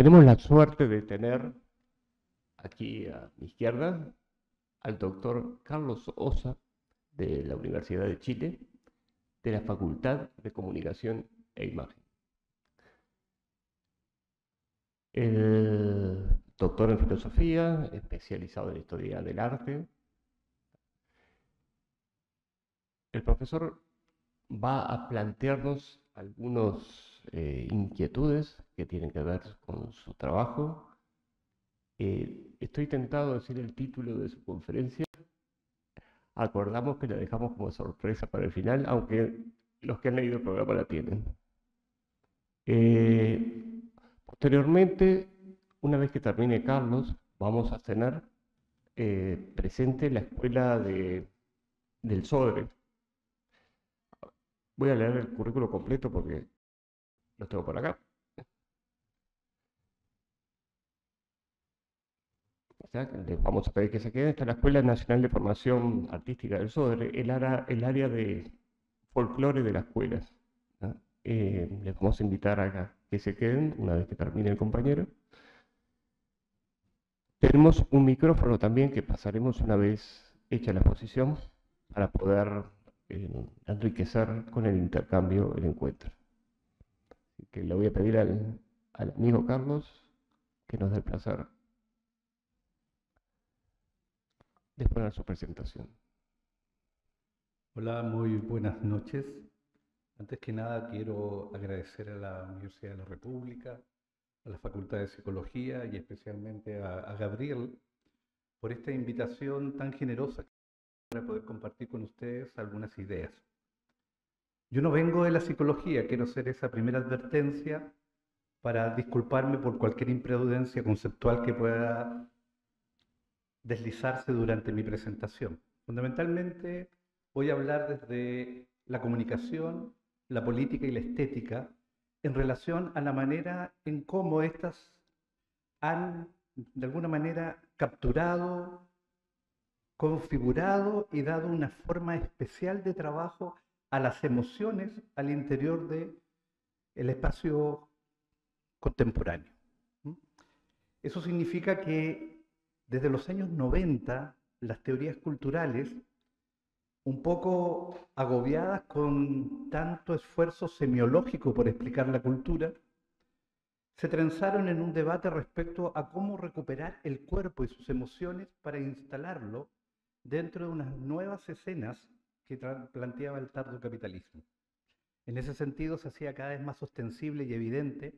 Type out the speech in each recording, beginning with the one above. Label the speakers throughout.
Speaker 1: Tenemos la suerte de tener aquí a mi izquierda al doctor Carlos Osa de la Universidad de Chile, de la Facultad de Comunicación e Imagen. El doctor en filosofía, especializado en historia del arte. El profesor va a plantearnos algunas inquietudes que tienen que ver con su trabajo. Estoy tentado de decir el título de su conferencia. Acordamos que la dejamos como sorpresa para el final, aunque los que han leído el programa la tienen. Posteriormente, una vez que termine Carlos, vamos a tener presente la escuela del SODRE. Voy a leer el currículo completo porque lo tengo por acá. Les vamos a pedir que se queden. Esta es la Escuela Nacional de Formación Artística del SODRE, el área de folclore de las escuelas, ¿no? Les vamos a invitar a que se queden una vez que termine el compañero. Tenemos un micrófono también que pasaremos una vez hecha la exposición para poder enriquecer con el intercambio el encuentro. Así que le voy a pedir al amigo Carlos que nos dé el placer de exponer su presentación.
Speaker 2: Hola, muy buenas noches. Antes que nada quiero agradecer a la Universidad de la República, a la Facultad de Psicología y especialmente a Gabriel por esta invitación tan generosa para poder compartir con ustedes algunas ideas. Yo no vengo de la psicología, quiero hacer esa primera advertencia para disculparme por cualquier imprudencia conceptual que pueda deslizarse durante mi presentación. Fundamentalmente voy a hablar desde la comunicación, la política y la estética en relación a la manera en cómo éstas han de alguna manera capturado, configurado y dado una forma especial de trabajo a las emociones al interior del espacio contemporáneo. Eso significa que desde los años 90 las teorías culturales, un poco agobiadas con tanto esfuerzo semiológico por explicar la cultura, se transaron en un debate respecto a cómo recuperar el cuerpo y sus emociones para instalarlo dentro de unas nuevas escenas que planteaba el tardocapitalismo. En ese sentido, se hacía cada vez más ostensible y evidente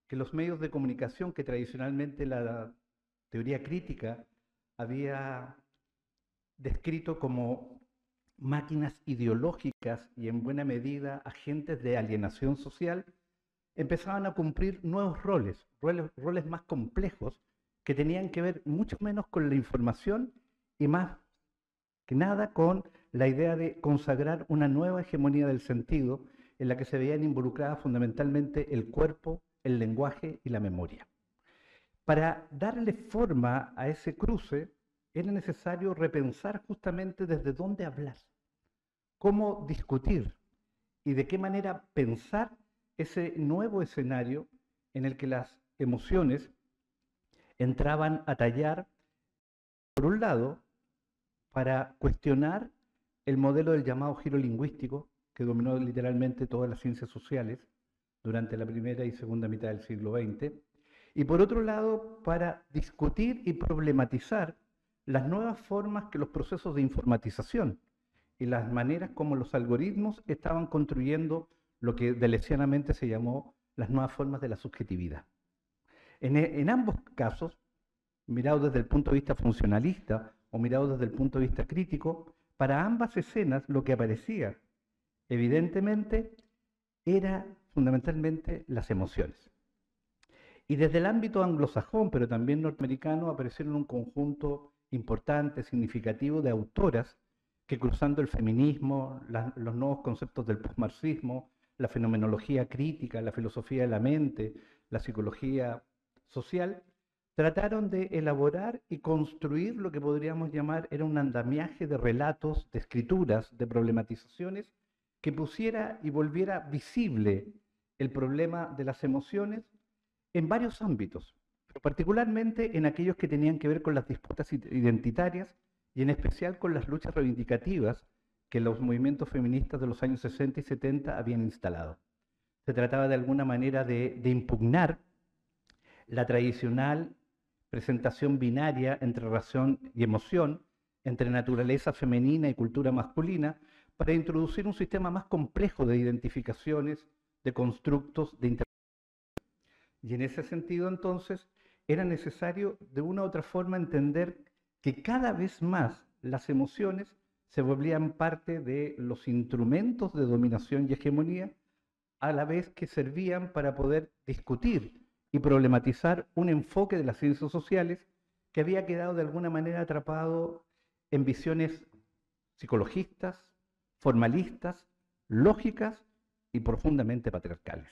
Speaker 2: que los medios de comunicación que tradicionalmente la teoría crítica había descrito como máquinas ideológicas y en buena medida agentes de alienación social, empezaban a cumplir nuevos roles más complejos que tenían que ver mucho menos con la información y más que nada con la idea de consagrar una nueva hegemonía del sentido en la que se veían involucradas fundamentalmente el cuerpo, el lenguaje y la memoria. Para darle forma a ese cruce, era necesario repensar justamente desde dónde hablar, cómo discutir y de qué manera pensar ese nuevo escenario en el que las emociones entraban a tallar, por un lado, para cuestionar el modelo del llamado giro lingüístico que dominó literalmente todas las ciencias sociales durante la primera y segunda mitad del siglo XX, y por otro lado, para discutir y problematizar las nuevas formas que los procesos de informatización y las maneras como los algoritmos estaban construyendo lo que deleuzianamente se llamó las nuevas formas de la subjetividad. En ambos casos, mirado desde el punto de vista funcionalista o mirado desde el punto de vista crítico, para ambas escenas lo que aparecía, evidentemente, era fundamentalmente las emociones. Y desde el ámbito anglosajón, pero también norteamericano, aparecieron un conjunto importante, significativo de autoras que, cruzando el feminismo, los nuevos conceptos del postmarxismo, la fenomenología crítica, la filosofía de la mente, la psicología social, trataron de elaborar y construir lo que podríamos llamar era un andamiaje de relatos, de escrituras, de problematizaciones que pusiera y volviera visible el problema de las emociones en varios ámbitos, pero particularmente en aquellos que tenían que ver con las disputas identitarias y en especial con las luchas reivindicativas que los movimientos feministas de los años 60 y 70 habían instalado. Se trataba de alguna manera de impugnar la tradicional presentación binaria entre razón y emoción, entre naturaleza femenina y cultura masculina, para introducir un sistema más complejo de identificaciones, de constructos, de interpretación. Y en ese sentido, entonces, era necesario de una u otra forma entender que cada vez más las emociones se volvían parte de los instrumentos de dominación y hegemonía, a la vez que servían para poder discutir y problematizar un enfoque de las ciencias sociales que había quedado de alguna manera atrapado en visiones psicologistas, formalistas, lógicas y profundamente patriarcales.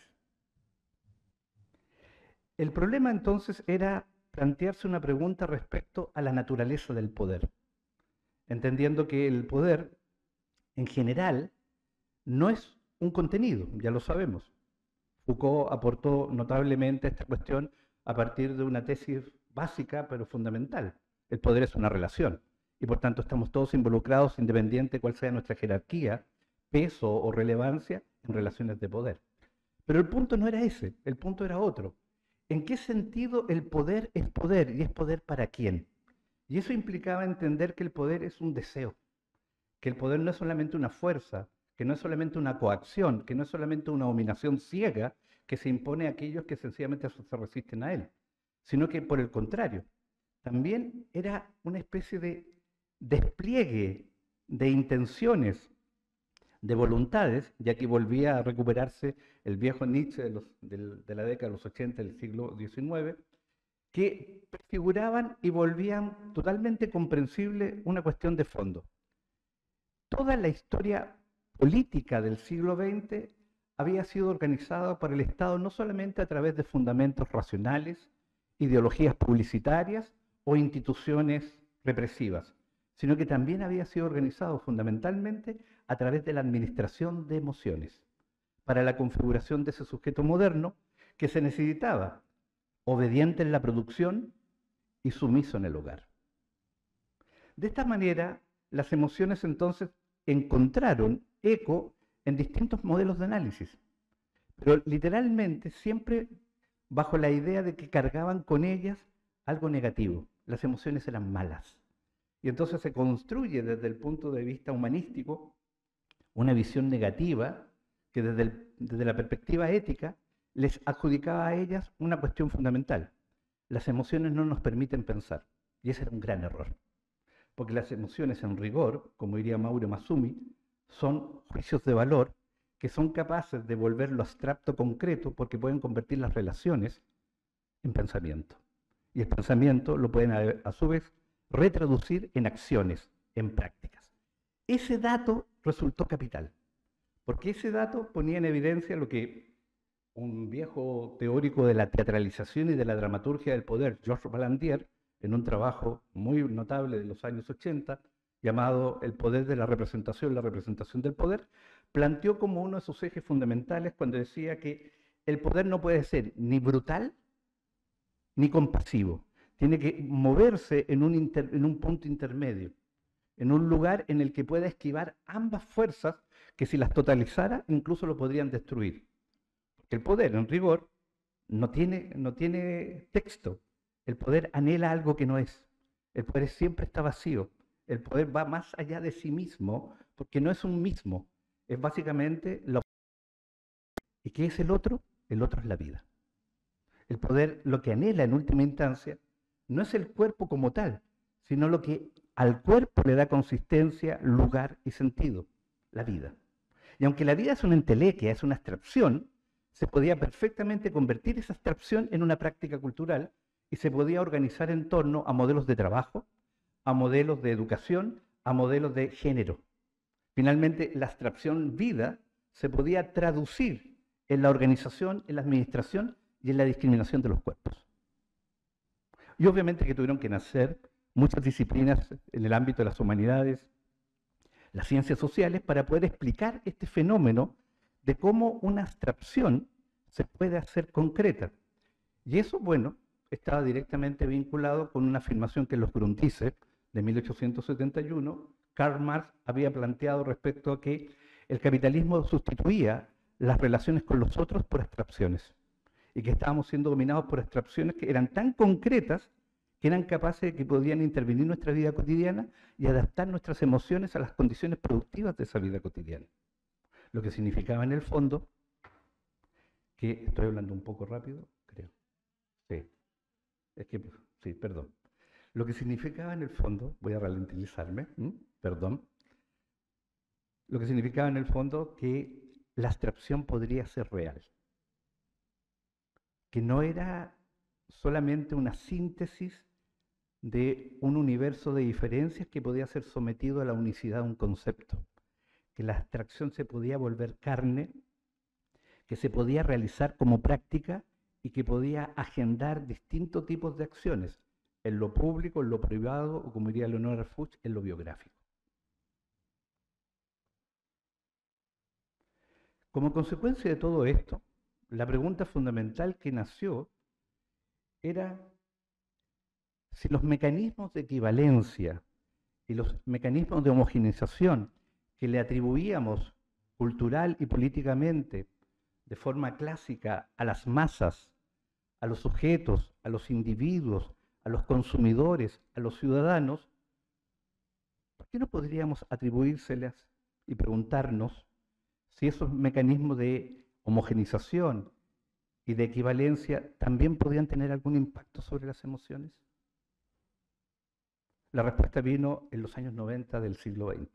Speaker 2: El problema entonces era plantearse una pregunta respecto a la naturaleza del poder, entendiendo que el poder en general no es un contenido, ya lo sabemos. Foucault aportó notablemente a esta cuestión a partir de una tesis básica pero fundamental. El poder es una relación y por tanto estamos todos involucrados independiente de cuál sea nuestra jerarquía, peso o relevancia en relaciones de poder. Pero el punto no era ese, el punto era otro. ¿En qué sentido el poder es poder y es poder para quién? Y eso implicaba entender que el poder es un deseo, que el poder no es solamente una fuerza, que no es solamente una coacción, que no es solamente una dominación ciega que se impone a aquellos que sencillamente se resisten a él, sino que por el contrario, también era una especie de despliegue de intenciones, de voluntades, y aquí volvía a recuperarse el viejo Nietzsche de la década de los 80 del siglo XIX, que prefiguraban y volvían totalmente comprensible una cuestión de fondo. Toda la historia política del siglo XX había sido organizada por el Estado no solamente a través de fundamentos racionales, ideologías publicitarias o instituciones represivas, sino que también había sido organizado fundamentalmente a través de la administración de emociones, para la configuración de ese sujeto moderno que se necesitaba, obediente en la producción y sumiso en el hogar. De esta manera, las emociones entonces encontraron eco en distintos modelos de análisis, pero literalmente siempre bajo la idea de que cargaban con ellas algo negativo. Las emociones eran malas. Y entonces se construye desde el punto de vista humanístico una visión negativa que desde la perspectiva ética les adjudicaba a ellas una cuestión fundamental. Las emociones no nos permiten pensar, y ese era un gran error. Porque las emociones en rigor, como diría Mauro Massumi, son juicios de valor que son capaces de volver lo abstracto concreto porque pueden convertir las relaciones en pensamiento. Y el pensamiento lo pueden a su vez retraducir en acciones, en prácticas. Ese dato resultó capital, porque ese dato ponía en evidencia lo que un viejo teórico de la teatralización y de la dramaturgia del poder, Georges Balandier, en un trabajo muy notable de los años 80, llamado El poder de la representación del poder, planteó como uno de sus ejes fundamentales cuando decía que el poder no puede ser ni brutal ni compasivo, tiene que moverse en un punto intermedio, en un lugar en el que pueda esquivar ambas fuerzas que si las totalizara incluso lo podrían destruir. Porque el poder, en rigor, no tiene texto. El poder anhela algo que no es. El poder siempre está vacío. El poder va más allá de sí mismo, porque no es un mismo. Es básicamente la... ¿Y qué es el otro? El otro es la vida. El poder lo que anhela en última instancia no es el cuerpo como tal, sino lo que al cuerpo le da consistencia, lugar y sentido, la vida. Y aunque la vida es una entelequia, es una abstracción, se podía perfectamente convertir esa abstracción en una práctica cultural y se podía organizar en torno a modelos de trabajo, a modelos de educación, a modelos de género. Finalmente, la abstracción vida se podía traducir en la organización, en la administración y en la discriminación de los cuerpos. Y obviamente que tuvieron que nacer muchas disciplinas en el ámbito de las humanidades, las ciencias sociales, para poder explicar este fenómeno de cómo una abstracción se puede hacer concreta. Y eso, bueno, estaba directamente vinculado con una afirmación que en los Grundrisse de 1871, Karl Marx había planteado respecto a que el capitalismo sustituía las relaciones con los otros por abstracciones y que estábamos siendo dominados por abstracciones que eran tan concretas que eran capaces de que podían intervenir en nuestra vida cotidiana y adaptar nuestras emociones a las condiciones productivas de esa vida cotidiana. Lo que significaba en el fondo, que estoy hablando un poco rápido, creo. Sí, es que, sí, perdón. Lo que significaba en el fondo, voy a ralentizarme, perdón, lo que significaba en el fondo que la abstracción podría ser real, que no era solamente una síntesis de un universo de diferencias que podía ser sometido a la unicidad de un concepto, que la abstracción se podía volver carne, que se podía realizar como práctica y que podía agendar distintos tipos de acciones, en lo público, en lo privado, o como diría Leonora Fuchs, en lo biográfico. Como consecuencia de todo esto, la pregunta fundamental que nació era si los mecanismos de equivalencia y los mecanismos de homogeneización que le atribuíamos cultural y políticamente de forma clásica a las masas, a los sujetos, a los individuos, a los consumidores, a los ciudadanos, ¿por qué no podríamos atribuírselas y preguntarnos si esos mecanismos de homogeneización y de equivalencia también podían tener algún impacto sobre las emociones? La respuesta vino en los años 90 del siglo XX.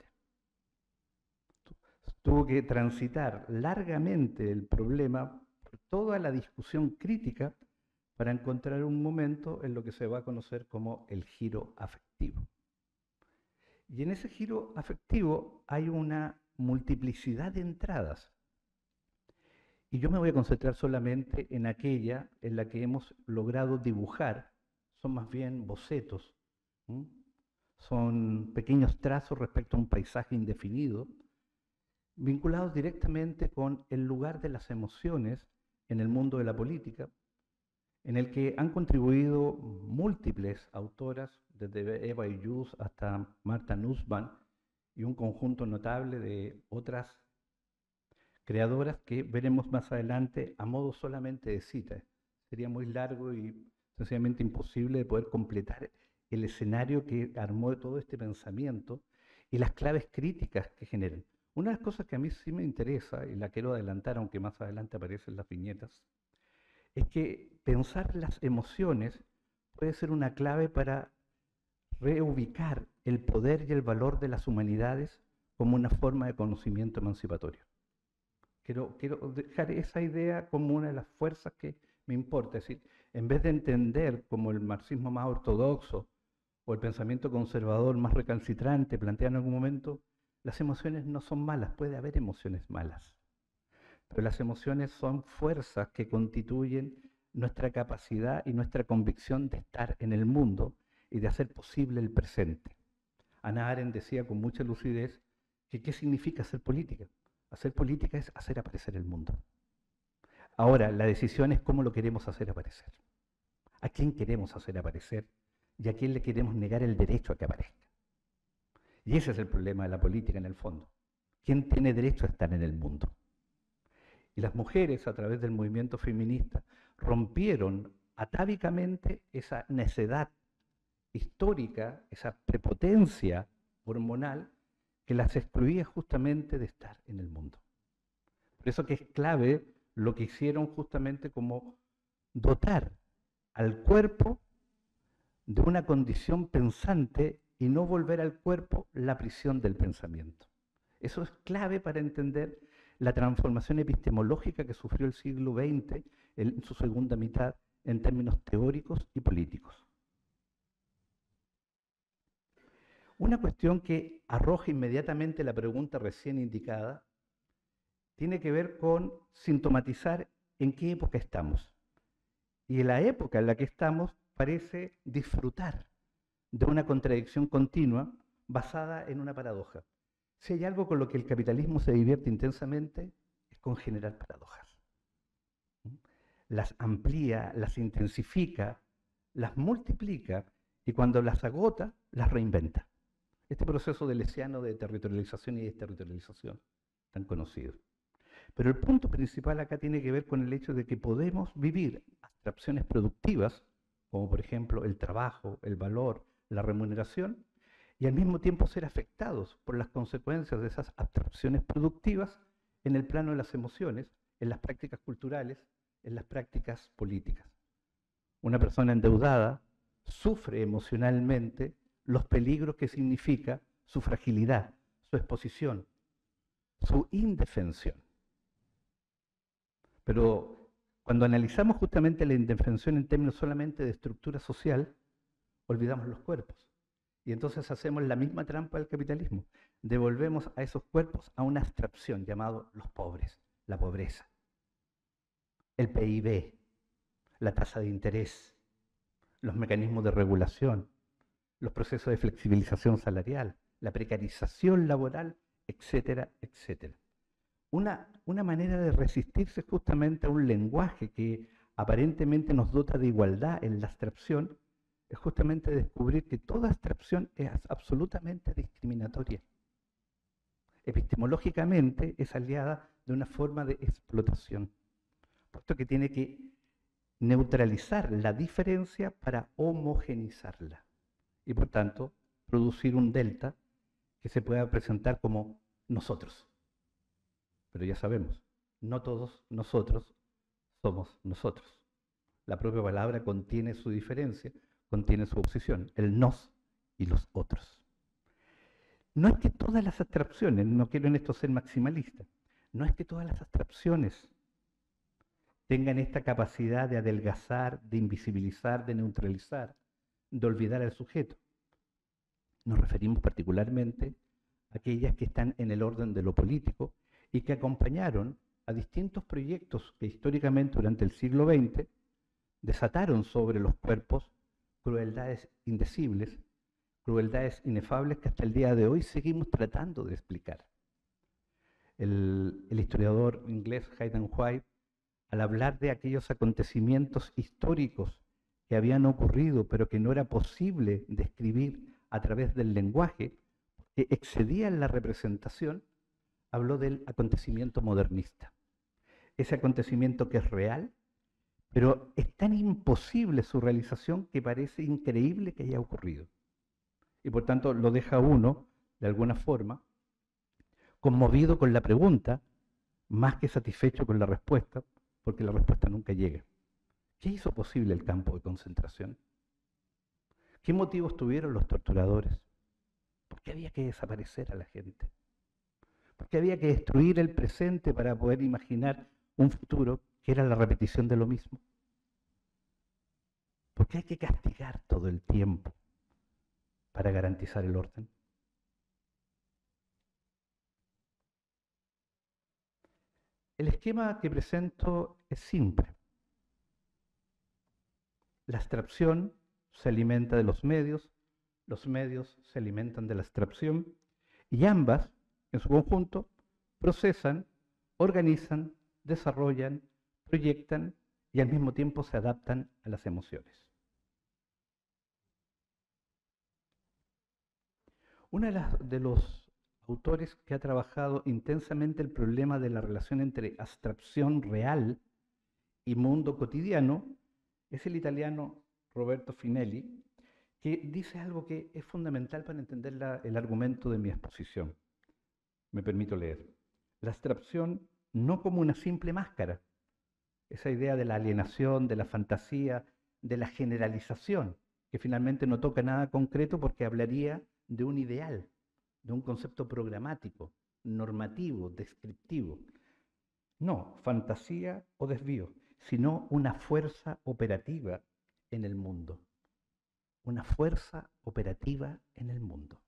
Speaker 2: Tuvo que transitar largamente el problema por toda la discusión crítica para encontrar un momento en lo que se va a conocer como el giro afectivo. Y en ese giro afectivo hay una multiplicidad de entradas. Y yo me voy a concentrar solamente en aquella en la que hemos logrado dibujar, son más bien bocetos, ¿m? Son pequeños trazos respecto a un paisaje indefinido, vinculados directamente con el lugar de las emociones en el mundo de la política, en el que han contribuido múltiples autoras, desde Eva Illouz hasta Martha Nussbaum, y un conjunto notable de otras creadoras que veremos más adelante a modo solamente de cita. Sería muy largo y sencillamente imposible de poder completar el escenario que armó todo este pensamiento y las claves críticas que generan. Una de las cosas que a mí sí me interesa, y la quiero adelantar aunque más adelante aparecen las viñetas, es que pensar las emociones puede ser una clave para reubicar el poder y el valor de las humanidades como una forma de conocimiento emancipatorio. Quiero dejar esa idea como una de las fuerzas que me importa. Es decir, en vez de entender como el marxismo más ortodoxo o el pensamiento conservador más recalcitrante plantea en algún momento, las emociones no son malas, puede haber emociones malas. Pero las emociones son fuerzas que constituyen nuestra capacidad y nuestra convicción de estar en el mundo y de hacer posible el presente. Hannah Arendt decía con mucha lucidez que ¿qué significa hacer política? Hacer política es hacer aparecer el mundo. Ahora, la decisión es cómo lo queremos hacer aparecer. ¿A quién queremos hacer aparecer? ¿Y a quién le queremos negar el derecho a que aparezca? Y ese es el problema de la política en el fondo. ¿Quién tiene derecho a estar en el mundo? Y las mujeres, a través del movimiento feminista, rompieron atávicamente esa necedad histórica, esa prepotencia hormonal que las excluía justamente de estar en el mundo. Por eso que es clave lo que hicieron justamente como dotar al cuerpo de una condición pensante y no volver al cuerpo la prisión del pensamiento. Eso es clave para entender la transformación epistemológica que sufrió el siglo XX en su segunda mitad en términos teóricos y políticos. Una cuestión que arroja inmediatamente la pregunta recién indicada tiene que ver con sintomatizar en qué época estamos. Y en la época en la que estamos parece disfrutar de una contradicción continua basada en una paradoja. Si hay algo con lo que el capitalismo se divierte intensamente, es con generar paradojas. las amplía, las intensifica, las multiplica y cuando las agota, las reinventa. Este proceso deleuziano de territorialización y desterritorialización, tan conocido. Pero el punto principal acá tiene que ver con el hecho de que podemos vivir abstracciones productivas, como por ejemplo el trabajo, el valor, la remuneración, y al mismo tiempo ser afectados por las consecuencias de esas abstracciones productivas en el plano de las emociones, en las prácticas culturales, en las prácticas políticas. Una persona endeudada sufre emocionalmente los peligros que significa su fragilidad, su exposición, su indefensión. Pero cuando analizamos justamente la indefensión en términos solamente de estructura social, olvidamos los cuerpos. Y entonces hacemos la misma trampa del capitalismo. Devolvemos a esos cuerpos a una abstracción llamado los pobres, la pobreza, el PIB, la tasa de interés, los mecanismos de regulación, los procesos de flexibilización salarial, la precarización laboral, etcétera, etcétera. Una manera de resistirse justamente a un lenguaje que aparentemente nos dota de igualdad en la abstracción es justamente descubrir que toda abstracción es absolutamente discriminatoria. Epistemológicamente es aliada de una forma de explotación, puesto que tiene que neutralizar la diferencia para homogenizarla y por tanto producir un delta que se pueda presentar como nosotros. Pero ya sabemos, no todos nosotros somos nosotros. La propia palabra contiene su diferencia, contiene su oposición, el nos y los otros. No es que todas las abstracciones, no quiero en esto ser maximalista, no es que todas las abstracciones tengan esta capacidad de adelgazar, de invisibilizar, de neutralizar, de olvidar al sujeto. Nos referimos particularmente a aquellas que están en el orden de lo político y que acompañaron a distintos proyectos que históricamente durante el siglo XX desataron sobre los cuerpos crueldades indecibles, crueldades inefables que hasta el día de hoy seguimos tratando de explicar. El historiador inglés Hayden White, al hablar de aquellos acontecimientos históricos que habían ocurrido pero que no era posible describir a través del lenguaje, que excedían la representación, habló del acontecimiento modernista. Ese acontecimiento que es real, pero es tan imposible su realización que parece increíble que haya ocurrido. Y por tanto lo deja uno, de alguna forma, conmovido con la pregunta, más que satisfecho con la respuesta, porque la respuesta nunca llega. ¿Qué hizo posible el campo de concentración? ¿Qué motivos tuvieron los torturadores? ¿Por qué había que desaparecer a la gente? ¿Por qué había que destruir el presente para poder imaginar un futuro que era la repetición de lo mismo? ¿Por qué hay que castigar todo el tiempo para garantizar el orden? El esquema que presento es simple. La abstracción se alimenta de los medios se alimentan de la abstracción, y ambas, en su conjunto, procesan, organizan, desarrollan, proyectan y al mismo tiempo se adaptan a las emociones. Uno de los autores que ha trabajado intensamente el problema de la relación entre abstracción real y mundo cotidiano es el italiano Roberto Finelli, que dice algo que es fundamental para entender el argumento de mi exposición. Me permito leer. La abstracción no como una simple máscara, esa idea de la alienación, de la fantasía, de la generalización, que finalmente no toca nada concreto porque hablaría de un ideal, de un concepto programático, normativo, descriptivo. No fantasía o desvío, sino una fuerza operativa en el mundo. Una fuerza operativa en el mundo.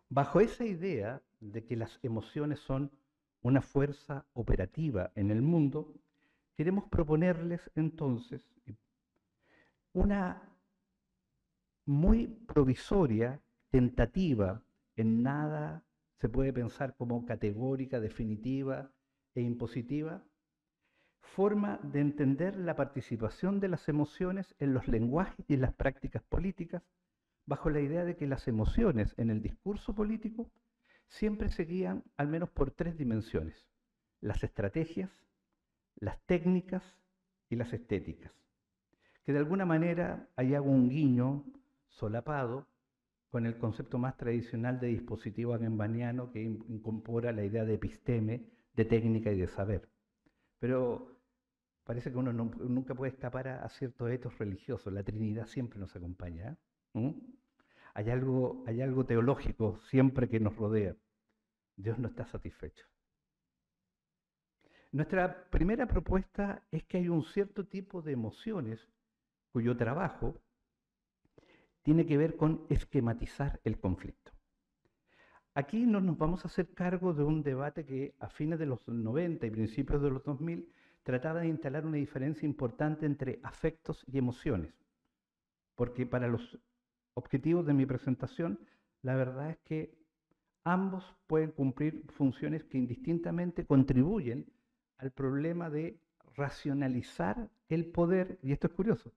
Speaker 2: Bajo esa idea de que las emociones son una fuerza operativa en el mundo, queremos proponerles entonces una muy provisoria tentativa, en nada se puede pensar como categórica, definitiva, e impositiva, forma de entender la participación de las emociones en los lenguajes y en las prácticas políticas, bajo la idea de que las emociones en el discurso político siempre se guían al menos por tres dimensiones: las estrategias, las técnicas y las estéticas, que de alguna manera ahí hago un guiño solapado con el concepto más tradicional de dispositivo agamben que incorpora la idea de episteme, de técnica y de saber. Pero parece que uno nunca puede escapar a ciertos etos religiosos. La Trinidad siempre nos acompaña. ¿Mm? Hay algo teológico siempre que nos rodea. Dios no está satisfecho. Nuestra primera propuesta es que hay un cierto tipo de emociones cuyo trabajo tiene que ver con esquematizar el conflicto. Aquí no nos vamos a hacer cargo de un debate que a fines de los 90 y principios de los 2000 trataba de instalar una diferencia importante entre afectos y emociones, porque para los objetivos de mi presentación, la verdad es que ambos pueden cumplir funciones que indistintamente contribuyen al problema de racionalizar el poder, y esto es curioso,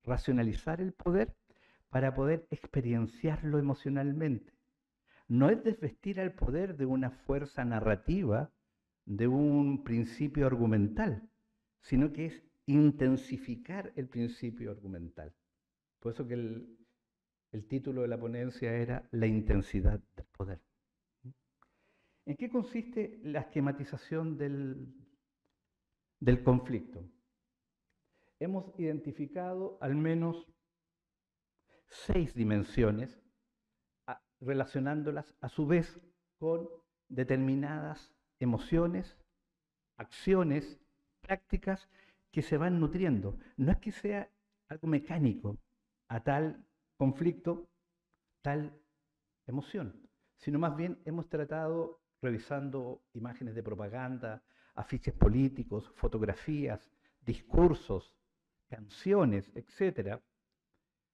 Speaker 2: racionalizar el poder para poder experienciarlo emocionalmente. No es desvestir al poder de una fuerza narrativa, de un principio argumental, sino que es intensificar el principio argumental. Por eso que el título de la ponencia era La intensidad del poder. ¿En qué consiste la esquematización del conflicto? Hemos identificado al menos 6 dimensiones, relacionándolas a su vez con determinadas emociones, acciones, prácticas que se van nutriendo. No es que sea algo mecánico, a tal conflicto, tal emoción, sino más bien hemos tratado, revisando imágenes de propaganda, afiches políticos, fotografías, discursos, canciones, etc.,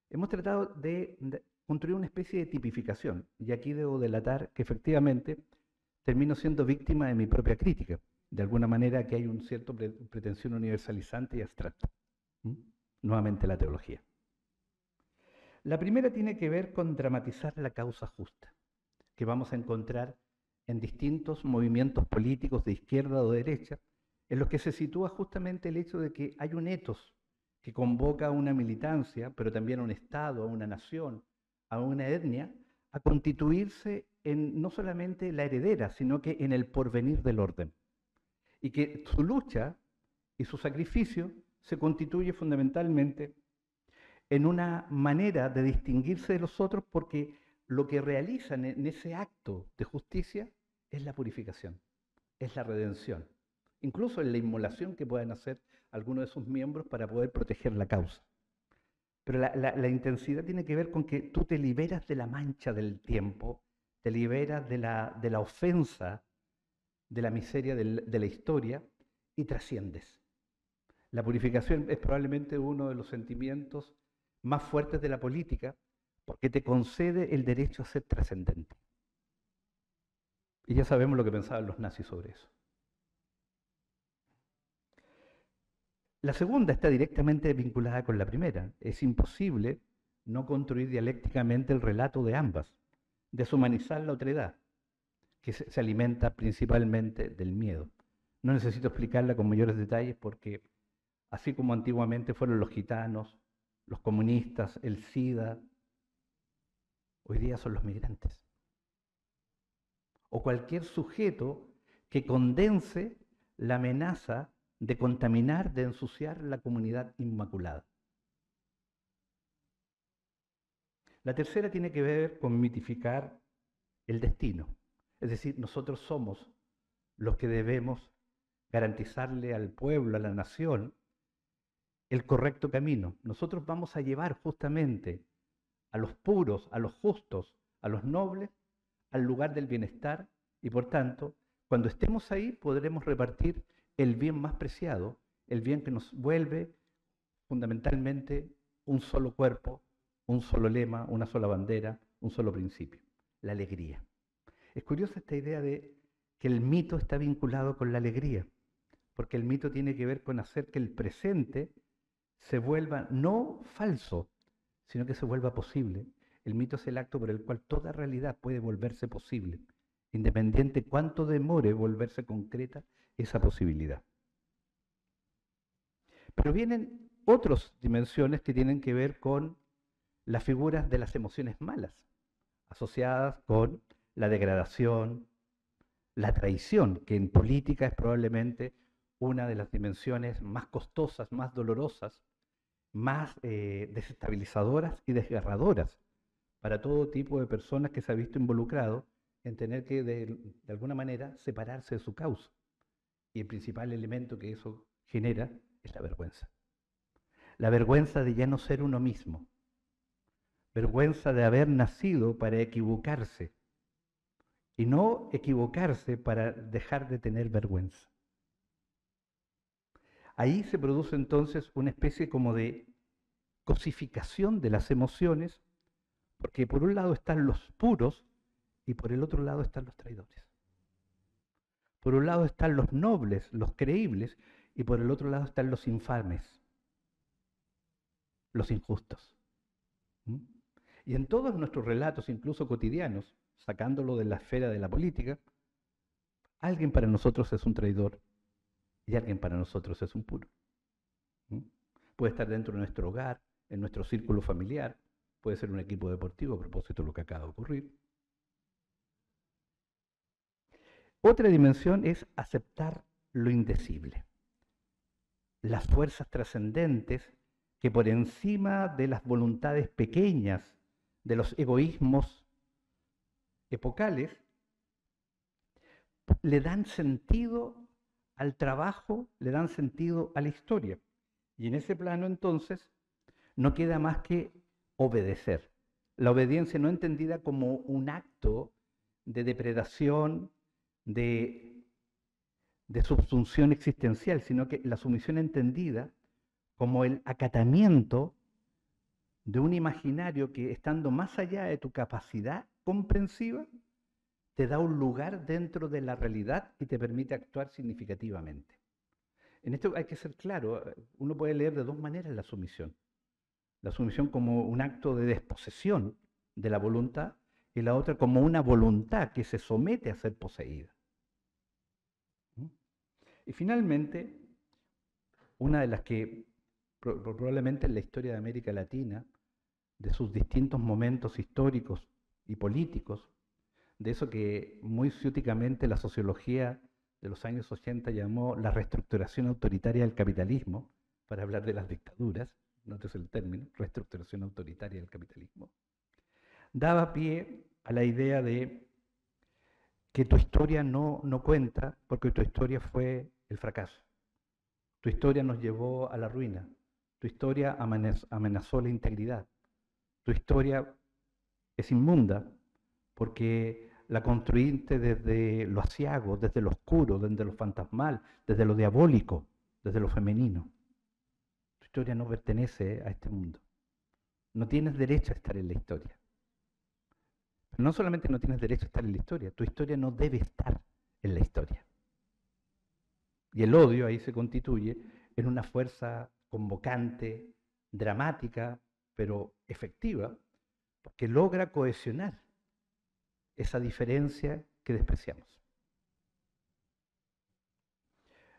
Speaker 2: hemos tratado de construir una especie de tipificación. Y aquí debo delatar que efectivamente termino siendo víctima de mi propia crítica. De alguna manera que hay un cierto pretensión universalizante y abstracta. Nuevamente la teología. La primera tiene que ver con dramatizar la causa justa, que vamos a encontrar en distintos movimientos políticos de izquierda o de derecha, en los que se sitúa justamente el hecho de que hay un etos que convoca a una militancia, pero también a un Estado, a una nación, a una etnia, a constituirse en no solamente la heredera, sino que en el porvenir del orden. Y que su lucha y su sacrificio se constituye fundamentalmente en una manera de distinguirse de los otros, porque lo que realizan en ese acto de justicia es la purificación, es la redención, incluso en la inmolación que puedan hacer algunos de sus miembros para poder proteger la causa. Pero la intensidad tiene que ver con que tú te liberas de la mancha del tiempo, te liberas de la ofensa, de la miseria de la historia y trasciendes. La purificación es probablemente uno de los sentimientos más fuertes de la política, porque te concede el derecho a ser trascendente. Y ya sabemos lo que pensaban los nazis sobre eso. La segunda está directamente vinculada con la primera. Es imposible no construir dialécticamente el relato de ambas, deshumanizar la otredad, que se alimenta principalmente del miedo. No necesito explicarla con mayores detalles porque, así como antiguamente fueron los gitanos, los comunistas, el SIDA, hoy día son los migrantes. O cualquier sujeto que condense la amenaza de contaminar, de ensuciar la comunidad inmaculada. La tercera tiene que ver con mitificar el destino. Es decir, nosotros somos los que debemos garantizarle al pueblo, a la nación, el correcto camino. Nosotros vamos a llevar justamente a los puros, a los justos, a los nobles, al lugar del bienestar y por tanto, cuando estemos ahí podremos repartir el bien más preciado, el bien que nos vuelve fundamentalmente un solo cuerpo, un solo lema, una sola bandera, un solo principio, la alegría. Es curiosa esta idea de que el mito está vinculado con la alegría, porque el mito tiene que ver con hacer que el presente se vuelva no falso, sino que se vuelva posible. El mito es el acto por el cual toda realidad puede volverse posible, independiente cuánto demore volverse concreta esa posibilidad. Pero vienen otras dimensiones que tienen que ver con las figuras de las emociones malas, asociadas con la degradación, la traición, que en política es probablemente una de las dimensiones más costosas, más dolorosas, más desestabilizadoras y desgarradoras para todo tipo de personas que se ha visto involucrado en tener que de alguna manera separarse de su causa. Y el principal elemento que eso genera es la vergüenza. La vergüenza de ya no ser uno mismo. Vergüenza de haber nacido para equivocarse y no equivocarse para dejar de tener vergüenza. Ahí se produce entonces una especie como de cosificación de las emociones, porque por un lado están los puros y por el otro lado están los traidores. Por un lado están los nobles, los creíbles, y por el otro lado están los infames, los injustos. ¿Mm? Y en todos nuestros relatos, incluso cotidianos, sacándolo de la esfera de la política, alguien para nosotros es un traidor y alguien para nosotros es un puro. ¿Mm? Puede estar dentro de nuestro hogar, en nuestro círculo familiar, puede ser un equipo deportivo, a propósito de lo que acaba de ocurrir. Otra dimensión es aceptar lo indecible, las fuerzas trascendentes que por encima de las voluntades pequeñas, de los egoísmos epocales, le dan sentido al trabajo, le dan sentido a la historia. Y en ese plano entonces no queda más que obedecer. La obediencia no entendida como un acto de depredación, de subsunción existencial, sino que la sumisión entendida como el acatamiento de un imaginario que, estando más allá de tu capacidad comprensiva, te da un lugar dentro de la realidad y te permite actuar significativamente. En esto hay que ser claro, uno puede leer de dos maneras la sumisión. La sumisión como un acto de desposesión de la voluntad y la otra como una voluntad que se somete a ser poseída. Y finalmente, una de las que probablemente en la historia de América Latina, de sus distintos momentos históricos y políticos, de eso que muy ciúticamente la sociología de los años 80 llamó la reestructuración autoritaria del capitalismo, para hablar de las dictaduras, nótese el término, reestructuración autoritaria del capitalismo, daba pie a la idea de que tu historia no cuenta porque tu historia fue el fracaso. Tu historia nos llevó a la ruina. Tu historia amenazó la integridad. Tu historia es inmunda porque la construiste desde lo aciago, desde lo oscuro, desde lo fantasmal, desde lo diabólico, desde lo femenino. Tu historia no pertenece a este mundo. No tienes derecho a estar en la historia. Pero no solamente no tienes derecho a estar en la historia, tu historia no debe estar en la historia. Y el odio ahí se constituye en una fuerza convocante, dramática, pero efectiva, que logra cohesionar esa diferencia que despreciamos.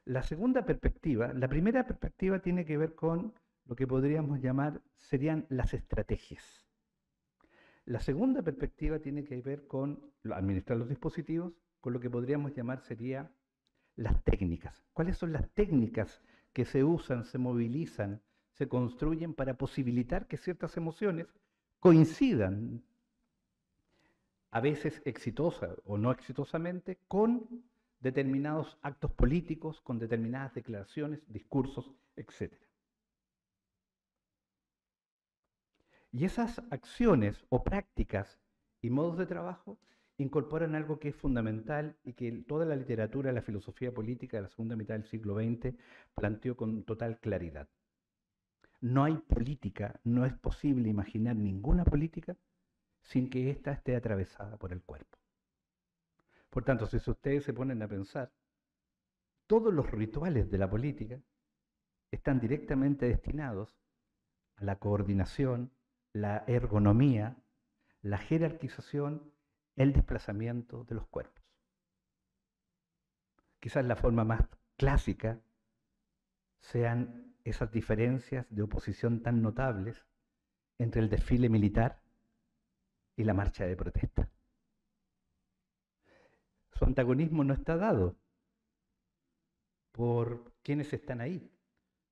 Speaker 2: La segunda perspectiva, la primera perspectiva tiene que ver con lo que podríamos llamar, serían las estrategias. La segunda perspectiva tiene que ver con administrar los dispositivos, con lo que podríamos llamar sería las técnicas. ¿Cuáles son las técnicas que se usan, se movilizan, se construyen para posibilitar que ciertas emociones coincidan, a veces exitosa o no exitosamente, con determinados actos políticos, con determinadas declaraciones, discursos, etc. Y esas acciones o prácticas y modos de trabajo incorporan algo que es fundamental y que toda la literatura, la filosofía política de la segunda mitad del siglo XX planteó con total claridad. No hay política, no es posible imaginar ninguna política sin que ésta esté atravesada por el cuerpo. Por tanto, si ustedes se ponen a pensar, todos los rituales de la política están directamente destinados a la coordinación, la ergonomía, la jerarquización, el desplazamiento de los cuerpos. Quizás la forma más clásica sean esas diferencias de oposición tan notables entre el desfile militar y la marcha de protesta. Su antagonismo no está dado por quienes están ahí.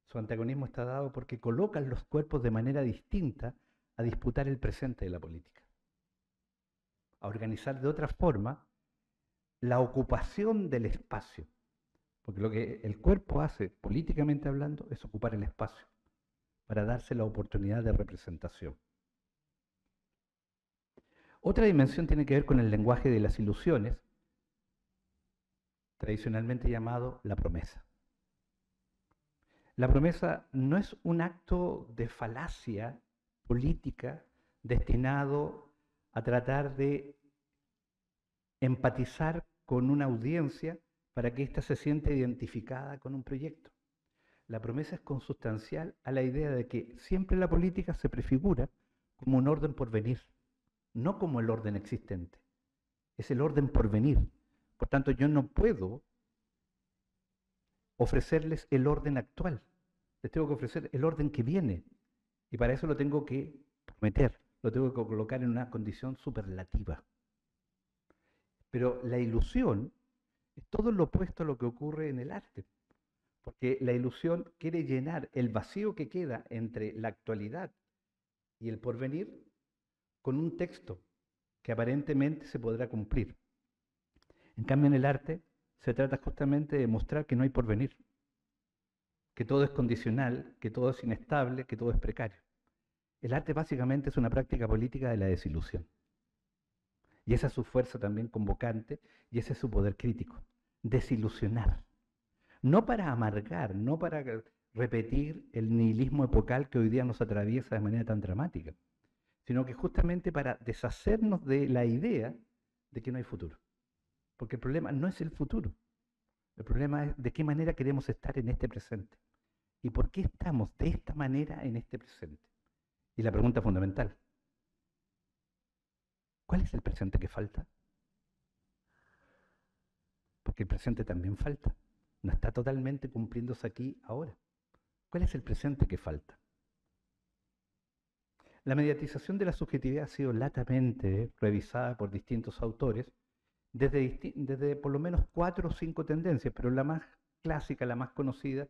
Speaker 2: Su antagonismo está dado porque colocan los cuerpos de manera distinta a disputar el presente de la política, a organizar de otra forma la ocupación del espacio. Porque lo que el cuerpo hace, políticamente hablando, es ocupar el espacio para darse la oportunidad de representación. Otra dimensión tiene que ver con el lenguaje de las ilusiones, tradicionalmente llamado la promesa. La promesa no es un acto de falacia política destinado a tratar de empatizar con una audiencia para que ésta se sienta identificada con un proyecto. La promesa es consustancial a la idea de que siempre la política se prefigura como un orden por venir, no como el orden existente. Es el orden por venir. Por tanto, yo no puedo ofrecerles el orden actual. Les tengo que ofrecer el orden que viene. Y para eso lo tengo que prometer, lo tengo que colocar en una condición superlativa. Pero la ilusión es todo lo opuesto a lo que ocurre en el arte. Porque la ilusión quiere llenar el vacío que queda entre la actualidad y el porvenir con un texto que aparentemente se podrá cumplir. En cambio, en el arte se trata justamente de mostrar que no hay porvenir, que todo es condicional, que todo es inestable, que todo es precario. El arte básicamente es una práctica política de la desilusión. Y esa es su fuerza también convocante y ese es su poder crítico. Desilusionar. No para amargar, no para repetir el nihilismo epocal que hoy día nos atraviesa de manera tan dramática, sino que justamente para deshacernos de la idea de que no hay futuro. Porque el problema no es el futuro, el problema es de qué manera queremos estar en este presente y por qué estamos de esta manera en este presente. Y la pregunta fundamental, ¿cuál es el presente que falta? Porque el presente también falta, no está totalmente cumpliéndose aquí ahora. ¿Cuál es el presente que falta? La mediatización de la subjetividad ha sido latamente revisada por distintos autores desde por lo menos 4 o 5 tendencias, pero la más clásica, la más conocida,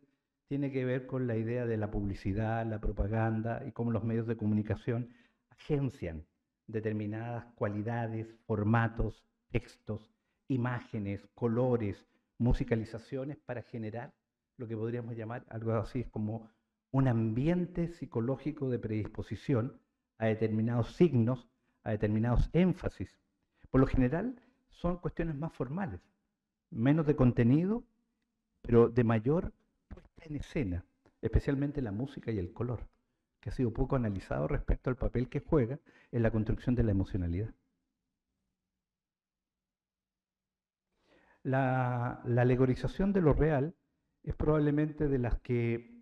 Speaker 2: tiene que ver con la idea de la publicidad, la propaganda y cómo los medios de comunicación agencian determinadas cualidades, formatos, textos, imágenes, colores, musicalizaciones para generar lo que podríamos llamar algo así como un ambiente psicológico de predisposición a determinados signos, a determinados énfasis. Por lo general son cuestiones más formales, menos de contenido, pero de mayor puesta en escena, especialmente la música y el color, que ha sido poco analizado respecto al papel que juega en la construcción de la emocionalidad. La alegorización de lo real es probablemente de las que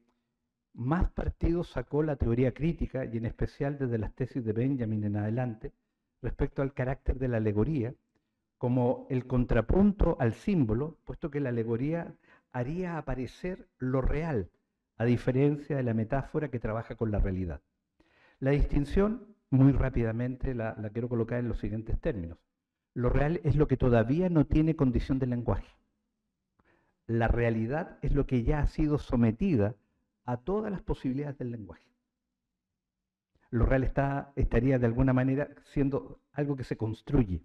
Speaker 2: más partido sacó la teoría crítica, y en especial desde las tesis de Benjamin en adelante, respecto al carácter de la alegoría, como el contrapunto al símbolo, puesto que la alegoría haría aparecer lo real, a diferencia de la metáfora que trabaja con la realidad. La distinción, muy rápidamente, la quiero colocar en los siguientes términos. Lo real es lo que todavía no tiene condición de lenguaje. La realidad es lo que ya ha sido sometida a todas las posibilidades del lenguaje. Lo real estaría de alguna manera siendo algo que se construye.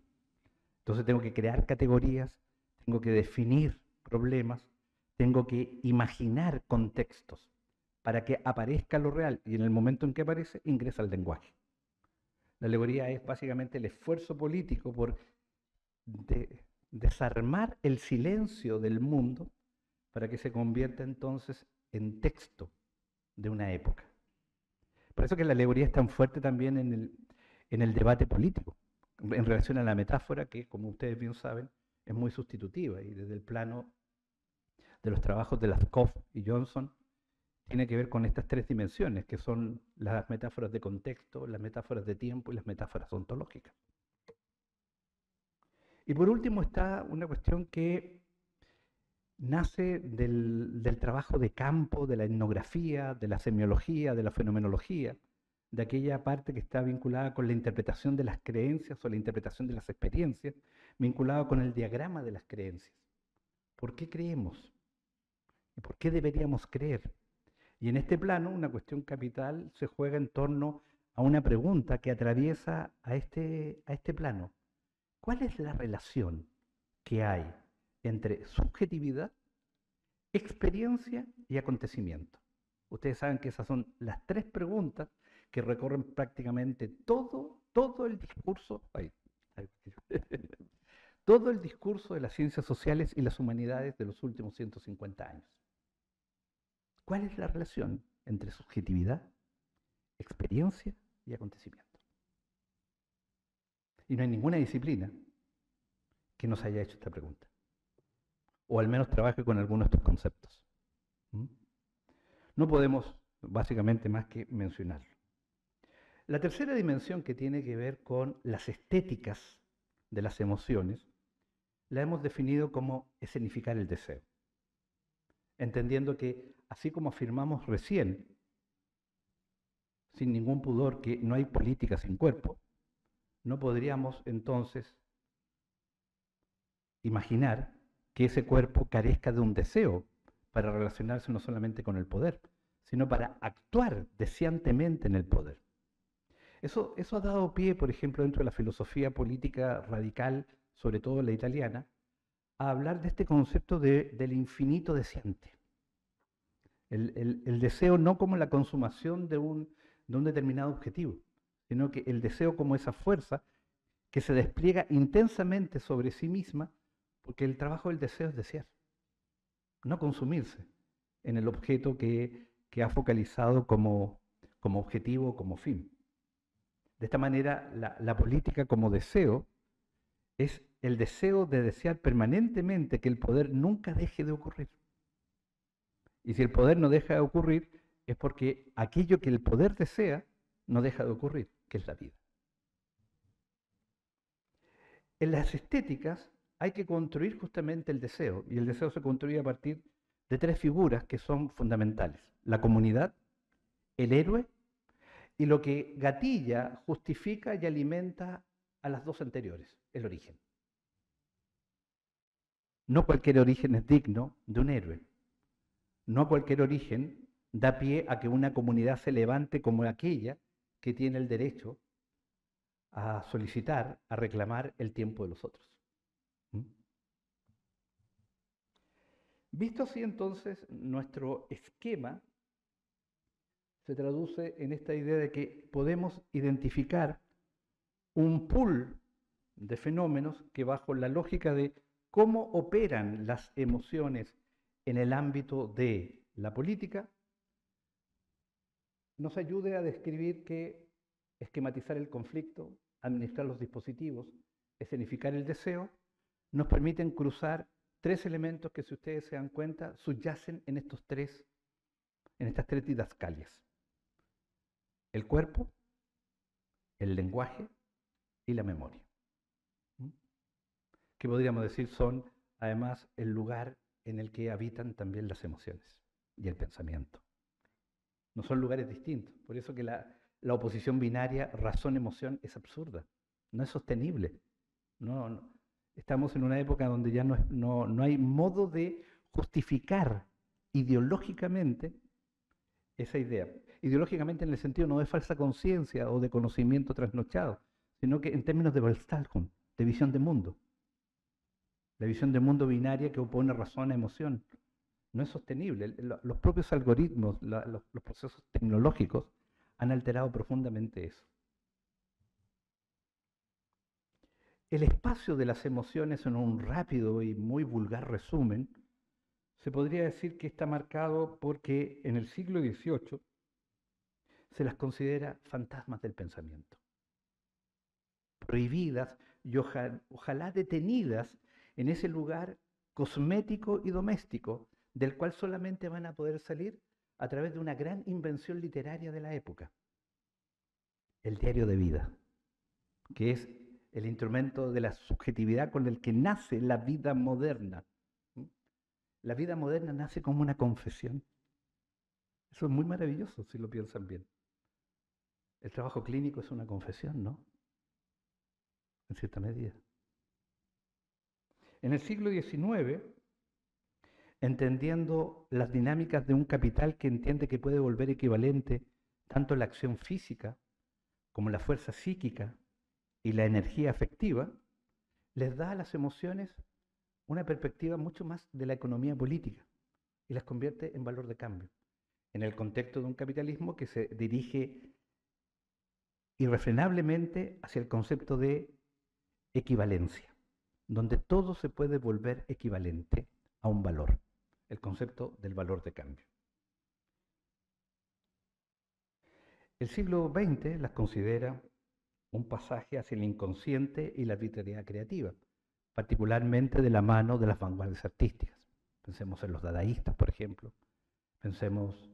Speaker 2: Entonces tengo que crear categorías, tengo que definir problemas, tengo que imaginar contextos para que aparezca lo real y en el momento en que aparece ingresa al lenguaje. La alegoría es básicamente el esfuerzo político por desarmar el silencio del mundo para que se convierta entonces en texto de una época. Por eso que la alegoría es tan fuerte también en el debate político, en relación a la metáfora que, como ustedes bien saben, es muy sustitutiva y desde el plano de los trabajos de Laskoff y Johnson tiene que ver con estas tres dimensiones, que son las metáforas de contexto, las metáforas de tiempo y las metáforas ontológicas. Y por último está una cuestión que nace del trabajo de campo, de la etnografía, de la semiología, de la fenomenología, de aquella parte que está vinculada con la interpretación de las creencias o la interpretación de las experiencias, vinculada con el diagrama de las creencias. ¿Por qué creemos? ¿Y por qué deberíamos creer? Y en este plano, una cuestión capital se juega en torno a una pregunta que atraviesa a este plano. ¿Cuál es la relación que hay entre subjetividad, experiencia y acontecimiento? Ustedes saben que esas son las tres preguntas que recorren prácticamente todo el discurso, todo el discurso de las ciencias sociales y las humanidades de los últimos 150 años. ¿Cuál es la relación entre subjetividad, experiencia y acontecimiento? Y no hay ninguna disciplina que nos haya hecho esta pregunta, o al menos trabaje con algunos de estos conceptos. No podemos básicamente más que mencionarlo. La tercera dimensión, que tiene que ver con las estéticas de las emociones, la hemos definido como escenificar el deseo, entendiendo que, así como afirmamos recién, sin ningún pudor, que no hay política sin cuerpo, no podríamos entonces imaginar que ese cuerpo carezca de un deseo para relacionarse no solamente con el poder, sino para actuar deseantemente en el poder. Eso ha dado pie, por ejemplo, dentro de la filosofía política radical, sobre todo la italiana, a hablar de este concepto del infinito deseante. El deseo no como la consumación de un determinado objetivo, sino que el deseo como esa fuerza que se despliega intensamente sobre sí misma, porque el trabajo del deseo es desear, no consumirse en el objeto que ha focalizado como objetivo, como fin. De esta manera, la política como deseo es el deseo de desear permanentemente que el poder nunca deje de ocurrir. Y si el poder no deja de ocurrir, es porque aquello que el poder desea no deja de ocurrir, que es la vida. En las estéticas hay que construir justamente el deseo, y el deseo se construye a partir de tres figuras que son fundamentales: la comunidad, el héroe y lo que gatilla, justifica y alimenta a las dos anteriores, el origen. No cualquier origen es digno de un héroe. No cualquier origen da pie a que una comunidad se levante como aquella que tiene el derecho a solicitar, a reclamar el tiempo de los otros. Visto así, entonces, nuestro esquema se traduce en esta idea de que podemos identificar un pool de fenómenos que, bajo la lógica de cómo operan las emociones en el ámbito de la política, nos ayude a describir que esquematizar el conflicto, administrar los dispositivos, escenificar el deseo, nos permiten cruzar tres elementos que, si ustedes se dan cuenta, subyacen en estas tres didascalias: el cuerpo, el lenguaje y la memoria, que podríamos decir son además el lugar en el que habitan también las emociones y el pensamiento. No son lugares distintos, por eso que la oposición binaria razón-emoción es absurda, no es sostenible. No. Estamos en una época donde ya no hay modo de justificar ideológicamente esa idea. Ideológicamente en el sentido no de falsa conciencia o de conocimiento trasnochado, sino que en términos de Weltanschauung, de visión de mundo. La visión de mundo binaria que opone razón a emoción. No es sostenible. Los propios algoritmos, los procesos tecnológicos han alterado profundamente eso. El espacio de las emociones, en un rápido y muy vulgar resumen, se podría decir que está marcado porque en el siglo XVIII se las considera fantasmas del pensamiento, prohibidas y ojalá detenidas en ese lugar cosmético y doméstico, del cual solamente van a poder salir a través de una gran invención literaria de la época, el diario de vida, que es el instrumento de la subjetividad con el que nace la vida moderna. La vida moderna nace como una confesión. Eso es muy maravilloso si lo piensan bien. El trabajo clínico es una confesión, ¿no? En cierta medida. En el siglo XIX, entendiendo las dinámicas de un capital que entiende que puede volver equivalente tanto la acción física como la fuerza psíquica y la energía afectiva, les da a las emociones una perspectiva mucho más de la economía política y las convierte en valor de cambio, en el contexto de un capitalismo que se dirige irrefrenablemente hacia el concepto de equivalencia, donde todo se puede volver equivalente a un valor, el concepto del valor de cambio. El siglo XX las considera un pasaje hacia el inconsciente y la arbitrariedad creativa, particularmente de la mano de las vanguardias artísticas. Pensemos en los dadaístas, por ejemplo, pensemos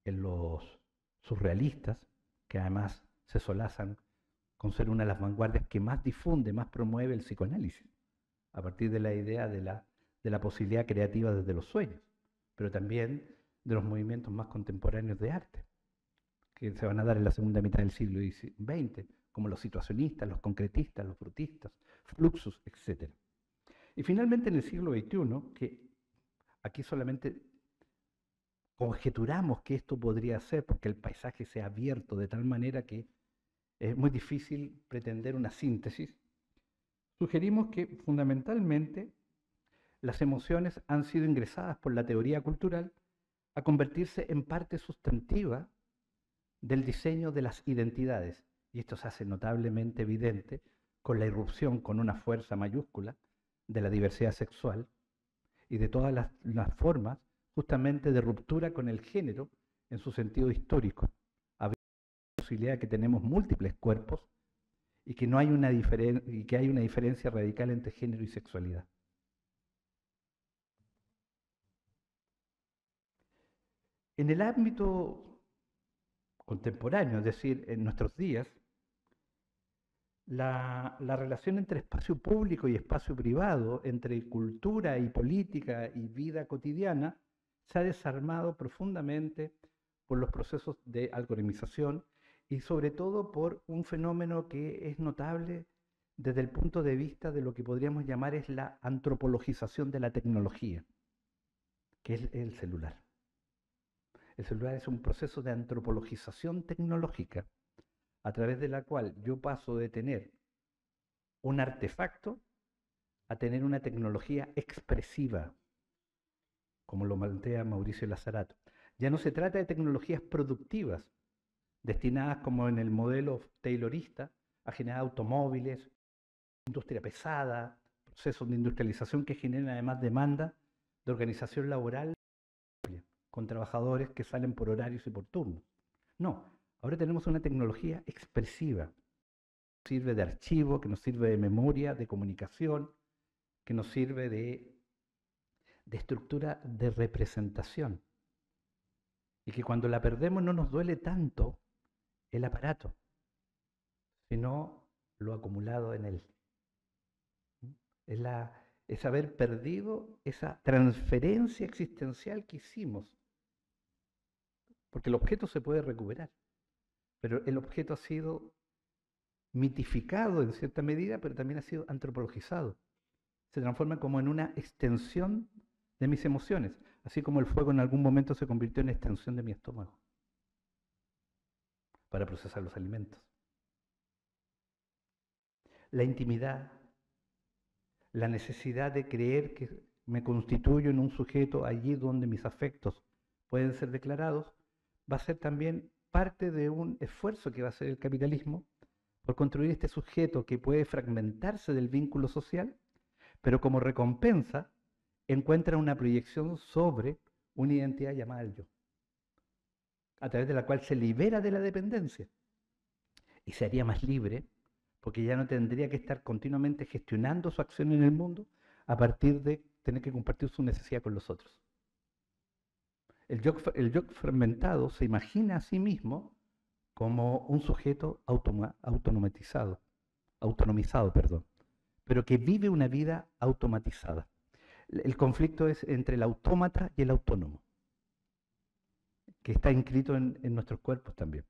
Speaker 2: en los surrealistas, que además se solazan con ser una de las vanguardias que más difunde, más promueve el psicoanálisis, a partir de la idea de la posibilidad creativa desde los sueños, pero también de los movimientos más contemporáneos de arte, que se van a dar en la segunda mitad del siglo XX, como los situacionistas, los concretistas, los frutistas, Fluxus, etc. Y finalmente en el siglo XXI, que aquí solamente conjeturamos que esto podría ser, porque el paisaje se ha abierto de tal manera que es muy difícil pretender una síntesis, sugerimos que fundamentalmente las emociones han sido ingresadas por la teoría cultural a convertirse en parte sustantiva del diseño de las identidades, y esto se hace notablemente evidente con la irrupción con una fuerza mayúscula de la diversidad sexual y de todas las formas justamente de ruptura con el género en su sentido histórico, habiendo la posibilidad de que tenemos múltiples cuerpos y que, no hay y que hay una diferencia radical entre género y sexualidad. En el ámbito contemporáneo, es decir, en nuestros días, la relación entre espacio público y espacio privado, entre cultura y política y vida cotidiana, se ha desarmado profundamente por los procesos de algoritmización y sobre todo por un fenómeno que es notable desde el punto de vista de lo que podríamos llamar es la antropologización de la tecnología, que es el celular. El celular es un proceso de antropologización tecnológica a través de la cual yo paso de tener un artefacto a tener una tecnología expresiva, como lo plantea Mauricio Lazarato. Ya no se trata de tecnologías productivas, destinadas como en el modelo taylorista a generar automóviles, industria pesada, procesos de industrialización que generan además demanda de organización laboral con trabajadores que salen por horarios y por turnos. No, ahora tenemos una tecnología expresiva, que nos sirve de archivo, que nos sirve de memoria, de comunicación, que nos sirve de estructura de representación. Y que cuando la perdemos no nos duele tanto el aparato, sino lo acumulado en él. Es haber perdido esa transferencia existencial que hicimos. Porque el objeto se puede recuperar, pero el objeto ha sido mitificado en cierta medida, pero también ha sido antropologizado. Se transforma como en una extensión de mis emociones, así como el fuego en algún momento se convirtió en extensión de mi estómago para procesar los alimentos. La intimidad, la necesidad de creer que me constituyo en un sujeto allí donde mis afectos pueden ser declarados, va a ser también parte de un esfuerzo que va a hacer el capitalismo por construir este sujeto que puede fragmentarse del vínculo social, pero como recompensa encuentra una proyección sobre una identidad llamada el yo, a través de la cual se libera de la dependencia y se haría más libre porque ya no tendría que estar continuamente gestionando su acción en el mundo a partir de tener que compartir su necesidad con los otros. El yo fragmentado se imagina a sí mismo como un sujeto autonomizado, pero que vive una vida automatizada. El conflicto es entre el autómata y el autónomo, que está inscrito en nuestros cuerpos también.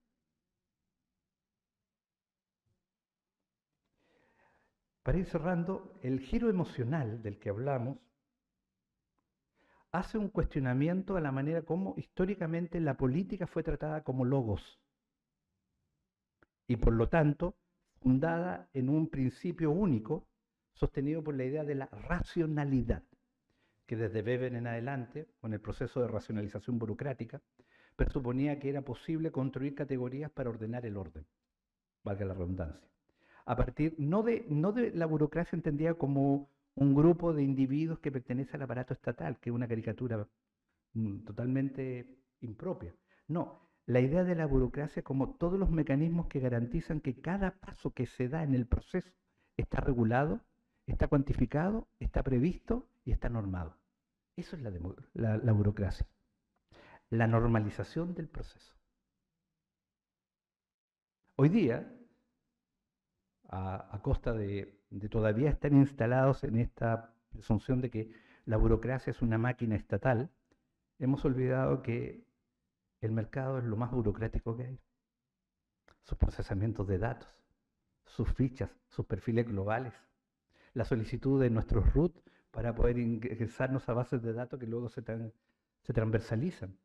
Speaker 2: Para ir cerrando, el giro emocional del que hablamos hace un cuestionamiento a la manera como históricamente la política fue tratada como logos y por lo tanto fundada en un principio único sostenido por la idea de la racionalidad, que desde Weber en adelante, con el proceso de racionalización burocrática, presuponía que era posible construir categorías para ordenar el orden, valga la redundancia. A partir, no de la burocracia entendida como un grupo de individuos que pertenece al aparato estatal, que es una caricatura totalmente impropia. No, la idea de la burocracia como todos los mecanismos que garantizan que cada paso que se da en el proceso está regulado, está cuantificado, está previsto y está normado. Eso es la burocracia. La normalización del proceso. Hoy día, a costa de todavía estar instalados en esta presunción de que la burocracia es una máquina estatal, hemos olvidado que el mercado es lo más burocrático que hay. Sus procesamientos de datos, sus fichas, sus perfiles globales, la solicitud de nuestros root para poder ingresarnos a bases de datos que luego se transversalizan.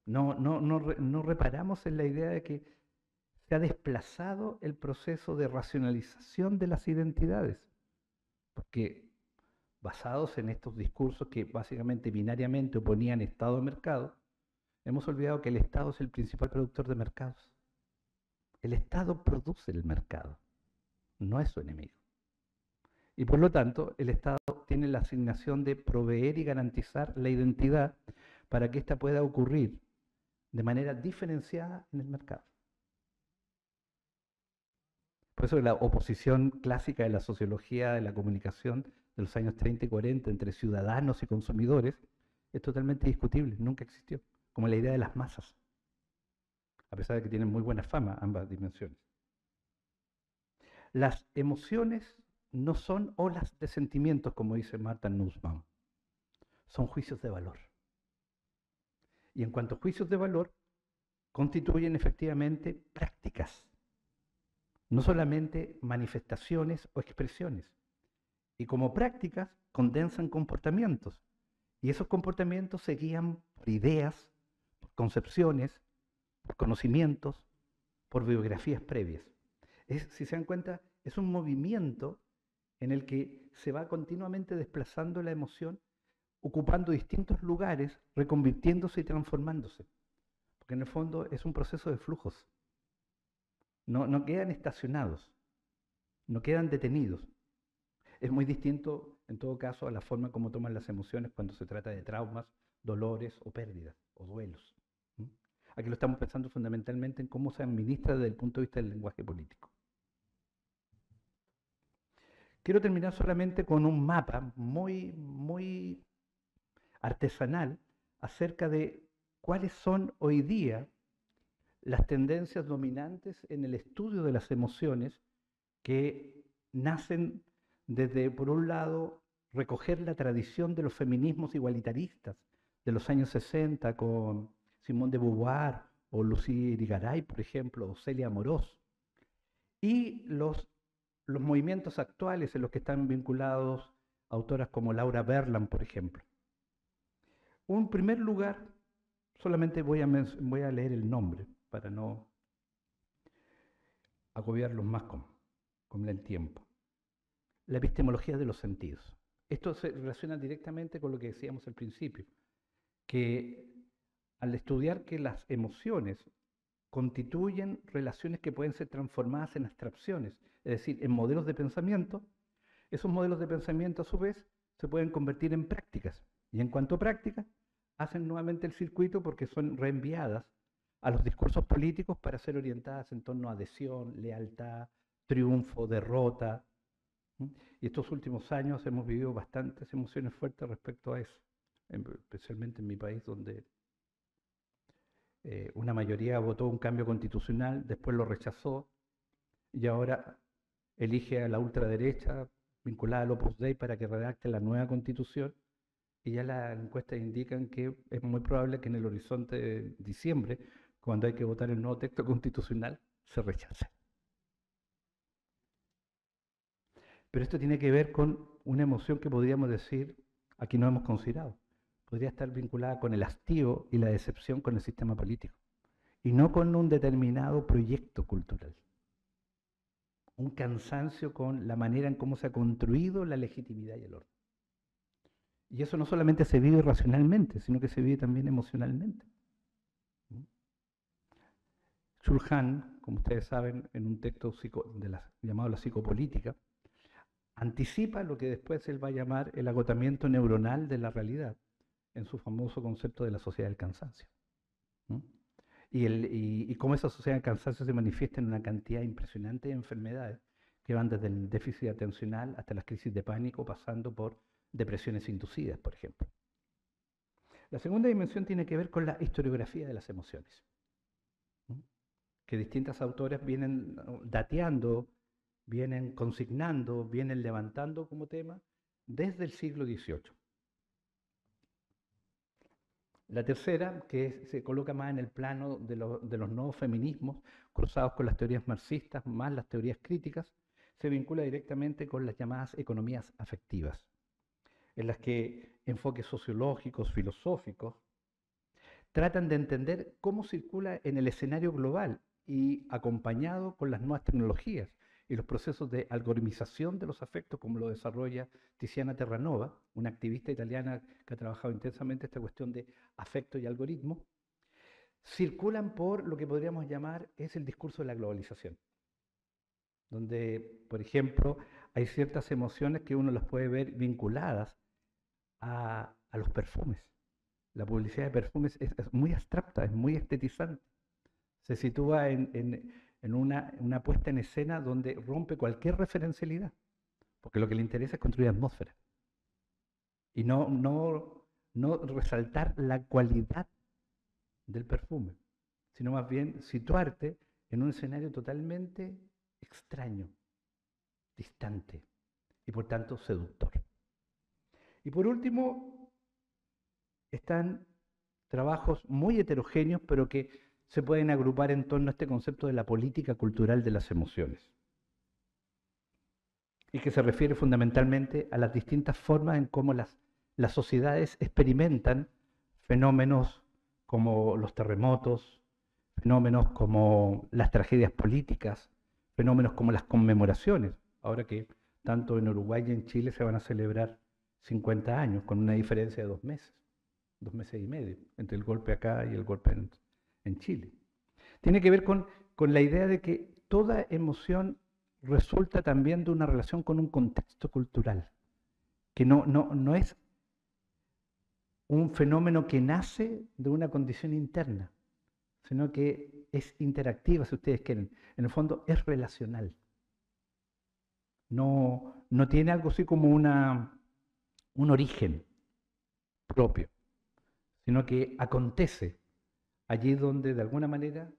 Speaker 2: No reparamos en la idea de que se ha desplazado el proceso de racionalización de las identidades, porque basados en estos discursos que básicamente binariamente oponían Estado-mercado, hemos olvidado que el Estado es el principal productor de mercados. El Estado produce el mercado, no es su enemigo. Y por lo tanto, el Estado tiene la asignación de proveer y garantizar la identidad para que ésta pueda ocurrir de manera diferenciada en el mercado. Por eso la oposición clásica de la sociología de la comunicación de los años 30 y 40 entre ciudadanos y consumidores es totalmente discutible, nunca existió, como la idea de las masas, a pesar de que tienen muy buena fama ambas dimensiones. Las emociones no son olas de sentimientos, como dice Martha Nussbaum, son juicios de valor. Y en cuanto a juicios de valor, constituyen efectivamente prácticas, no solamente manifestaciones o expresiones. Y como prácticas condensan comportamientos. Y esos comportamientos se guían por ideas, por concepciones, por conocimientos, por biografías previas. Si se dan cuenta, es un movimiento en el que se va continuamente desplazando la emoción, ocupando distintos lugares, reconvirtiéndose y transformándose. Porque en el fondo es un proceso de flujos. No quedan estacionados, no quedan detenidos. Es muy distinto, en todo caso, a la forma como toman las emociones cuando se trata de traumas, dolores o pérdidas o duelos. Aquí lo estamos pensando fundamentalmente en cómo se administra desde el punto de vista del lenguaje político. Quiero terminar solamente con un mapa muy artesanal acerca de cuáles son hoy día las tendencias dominantes en el estudio de las emociones que nacen desde, por un lado, recoger la tradición de los feminismos igualitaristas de los años 60 con Simone de Beauvoir o Lucie Irigaray, por ejemplo, o Celia Amorós, y los movimientos actuales en los que están vinculados autoras como Laura Berland, por ejemplo. En primer lugar, solamente voy a leer el nombre para no agobiarlos más con el tiempo. La epistemología de los sentidos. Esto se relaciona directamente con lo que decíamos al principio, que al estudiar que las emociones constituyen relaciones que pueden ser transformadas en abstracciones, es decir, en modelos de pensamiento, esos modelos de pensamiento a su vez se pueden convertir en prácticas. Y en cuanto a prácticas, hacen nuevamente el circuito porque son reenviadas a los discursos políticos para ser orientadas en torno a adhesión, lealtad, triunfo, derrota. Y estos últimos años hemos vivido bastantes emociones fuertes respecto a eso, especialmente en mi país, donde una mayoría votó un cambio constitucional, después lo rechazó y ahora elige a la ultraderecha vinculada al Opus Dei para que redacte la nueva constitución, y ya las encuestas indican que es muy probable que en el horizonte de diciembre, cuando hay que votar el nuevo texto constitucional, se rechace. Pero esto tiene que ver con una emoción que podríamos decir, aquí no hemos considerado, podría estar vinculada con el hastío y la decepción con el sistema político, y no con un determinado proyecto cultural. Un cansancio con la manera en cómo se ha construido la legitimidad y el orden. Y eso no solamente se vive racionalmente, sino que se vive también emocionalmente. Chulhan, como ustedes saben, en un texto llamado La psicopolítica, anticipa lo que después él va a llamar el agotamiento neuronal de la realidad, en su famoso concepto de la sociedad del cansancio. Y cómo esa sociedad del cansancio se manifiesta en una cantidad impresionante de enfermedades que van desde el déficit atencional hasta las crisis de pánico, pasando por depresiones inducidas, por ejemplo. La segunda dimensión tiene que ver con la historiografía de las emociones, que distintos autores vienen dateando, vienen consignando, vienen levantando como tema desde el siglo XVIII. La tercera, que se coloca más en el plano de los nuevos feminismos, cruzados con las teorías marxistas, más las teorías críticas, se vincula directamente con las llamadas economías afectivas, en las que enfoques sociológicos, filosóficos, tratan de entender cómo circula en el escenario global y acompañado con las nuevas tecnologías y los procesos de algoritmización de los afectos, como lo desarrolla Tiziana Terranova, una activista italiana que ha trabajado intensamente esta cuestión de afecto y algoritmo, circulan por lo que podríamos llamar es el discurso de la globalización, donde, por ejemplo, hay ciertas emociones que uno las puede ver vinculadas a los perfumes. La publicidad de perfumes es muy abstracta, es muy estetizante. Se sitúa en una puesta en escena donde rompe cualquier referencialidad, porque lo que le interesa es construir atmósfera y no resaltar la cualidad del perfume, sino más bien situarte en un escenario totalmente extraño, distante y por tanto seductor. Y por último, están trabajos muy heterogéneos, pero que se pueden agrupar en torno a este concepto de la política cultural de las emociones, y que se refiere fundamentalmente a las distintas formas en cómo las sociedades experimentan fenómenos como los terremotos, fenómenos como las tragedias políticas, fenómenos como las conmemoraciones, ahora que tanto en Uruguay y en Chile se van a celebrar 50 años, con una diferencia de 2 meses. 2 meses y medio, entre el golpe acá y el golpe en Chile. Tiene que ver con la idea de que toda emoción resulta también de una relación con un contexto cultural, que no es un fenómeno que nace de una condición interna, sino que es interactiva, si ustedes quieren. En el fondo es relacional. No tiene algo así como un origen propio, sino que acontece allí donde de alguna manera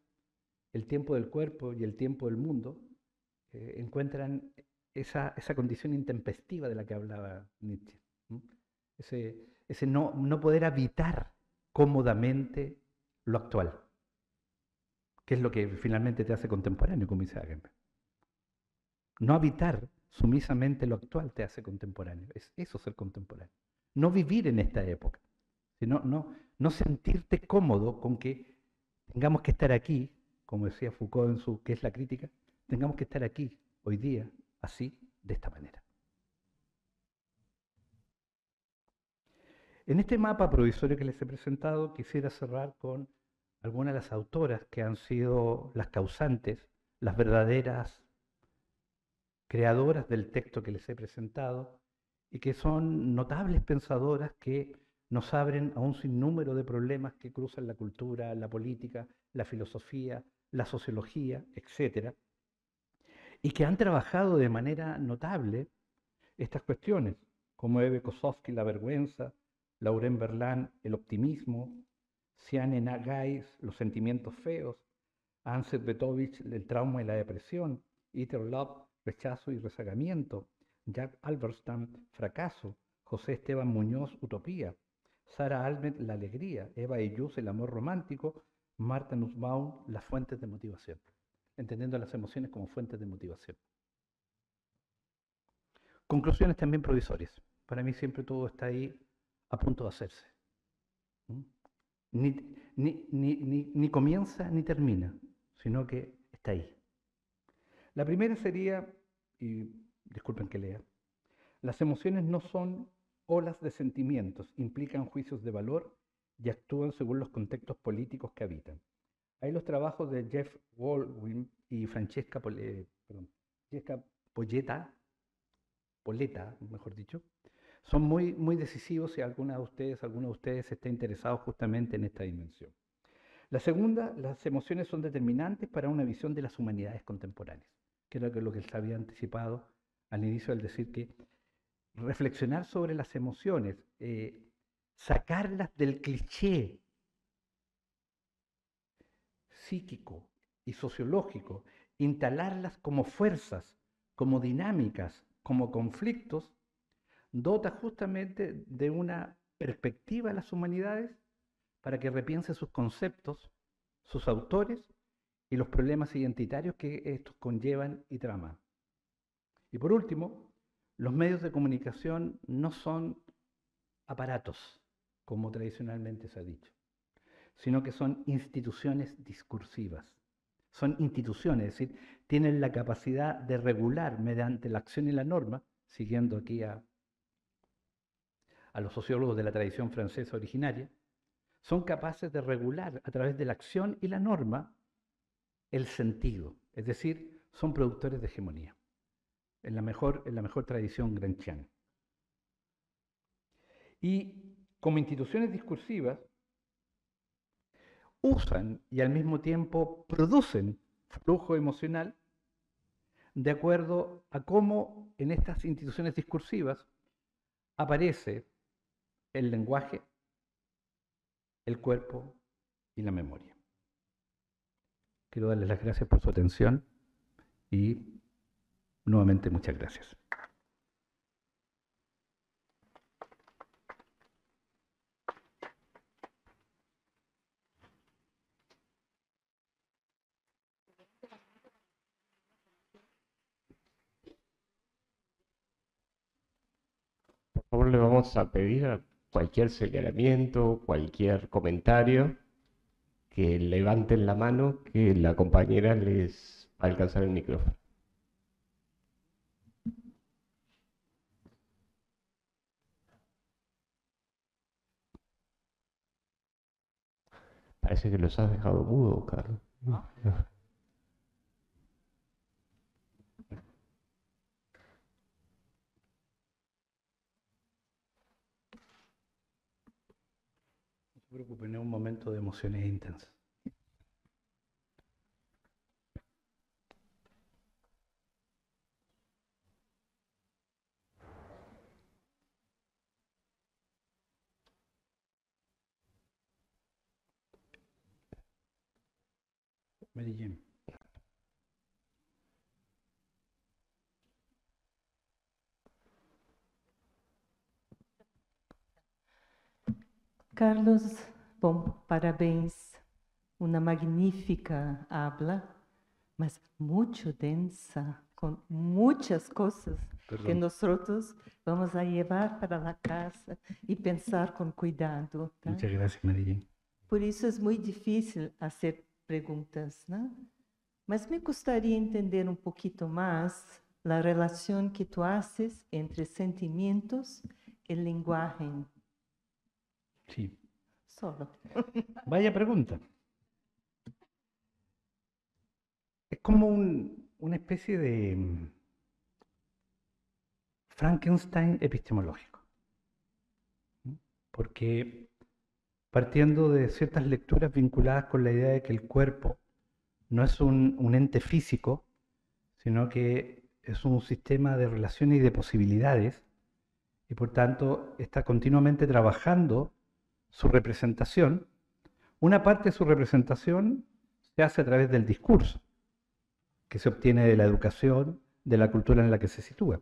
Speaker 2: el tiempo del cuerpo y el tiempo del mundo encuentran esa condición intempestiva de la que hablaba Nietzsche. Ese no poder habitar cómodamente lo actual, que es lo que finalmente te hace contemporáneo, como dice Agamben. No habitar sumisamente lo actual te hace contemporáneo, es eso ser contemporáneo. No vivir en esta época, sino no sentirte cómodo con que tengamos que estar aquí, como decía Foucault en su ¿Qué es la crítica? Tengamos que estar aquí, hoy día, así, de esta manera. En este mapa provisorio que les he presentado, quisiera cerrar con algunas de las autoras que han sido las causantes, las verdaderas creadoras del texto que les he presentado, y que son notables pensadoras que nos abren a un sinnúmero de problemas que cruzan la cultura, la política, la filosofía, la sociología, etc. Y que han trabajado de manera notable estas cuestiones, como Eve Kosowski, la vergüenza, Lauren Berlan, el optimismo, Siane Nagais, los sentimientos feos, Ansel Betovich, el trauma y la depresión, Ether Love, rechazo y rezagamiento, Jack Alberstam, fracaso, José Esteban Muñoz, utopía, Sara Almet, la alegría, Eva Eyús, el amor romántico, Marta Nussbaum, las fuentes de motivación, entendiendo las emociones como fuentes de motivación. Conclusiones también provisorias. Para mí siempre todo está ahí a punto de hacerse. Ni comienza ni termina, sino que está ahí. La primera sería, y disculpen que lea, las emociones no son olas de sentimientos, implican juicios de valor y actúan según los contextos políticos que habitan. Hay los trabajos de Jeff Walwyn y Francesca Poletta, mejor dicho, son muy decisivos si alguno de ustedes está interesado justamente en esta dimensión. La segunda, las emociones son determinantes para una visión de las humanidades contemporáneas, que era lo que les había anticipado al inicio al decir que reflexionar sobre las emociones, sacarlas del cliché psíquico y sociológico, instalarlas como fuerzas, como dinámicas, como conflictos, dota justamente de una perspectiva a las humanidades para que repiense sus conceptos, sus autores y los problemas identitarios que estos conllevan y traman. Y por último, los medios de comunicación no son aparatos, como tradicionalmente se ha dicho, sino que son instituciones discursivas. Son instituciones, es decir, tienen la capacidad de regular mediante la acción y la norma, siguiendo aquí a los sociólogos de la tradición francesa originaria, son capaces de regular a través de la acción y la norma el sentido, es decir, son productores de hegemonía, en la mejor tradición gramsciana. Y como instituciones discursivas, usan y al mismo tiempo producen flujo emocional de acuerdo a cómo en estas instituciones discursivas aparece el lenguaje, el cuerpo y la memoria. Quiero darles las gracias por su atención y nuevamente muchas gracias.
Speaker 1: Por favor, le vamos a pedir a cualquier señalamiento, cualquier comentario, que levanten la mano, que la compañera les va a alcanzar el micrófono. Parece que los has dejado mudo, Carlos.
Speaker 2: No se preocupen, es un momento de emociones intensas. Mary Jane.
Speaker 3: Carlos, bom, parabéns. Uma magnífica habla, mas muito densa, com muitas coisas que nós vamos a levar para a casa e pensar com cuidado. Tá?
Speaker 2: Muchas gracias, Mary Jane.
Speaker 3: Por isso é muito difícil fazer perguntas, né? Mas me gostaria de entender um pouquinho mais a relação que tu haces entre sentimentos e linguagem.
Speaker 2: Sí.
Speaker 3: Solo.
Speaker 2: Vaya pregunta. Es como una especie de Frankenstein epistemológico. Porque partiendo de ciertas lecturas vinculadas con la idea de que el cuerpo no es un ente físico, sino que es un sistema de relaciones y de posibilidades, y por tanto está continuamente trabajando su representación. Una parte de su representación se hace a través del discurso, que se obtiene de la educación, de la cultura en la que se sitúa.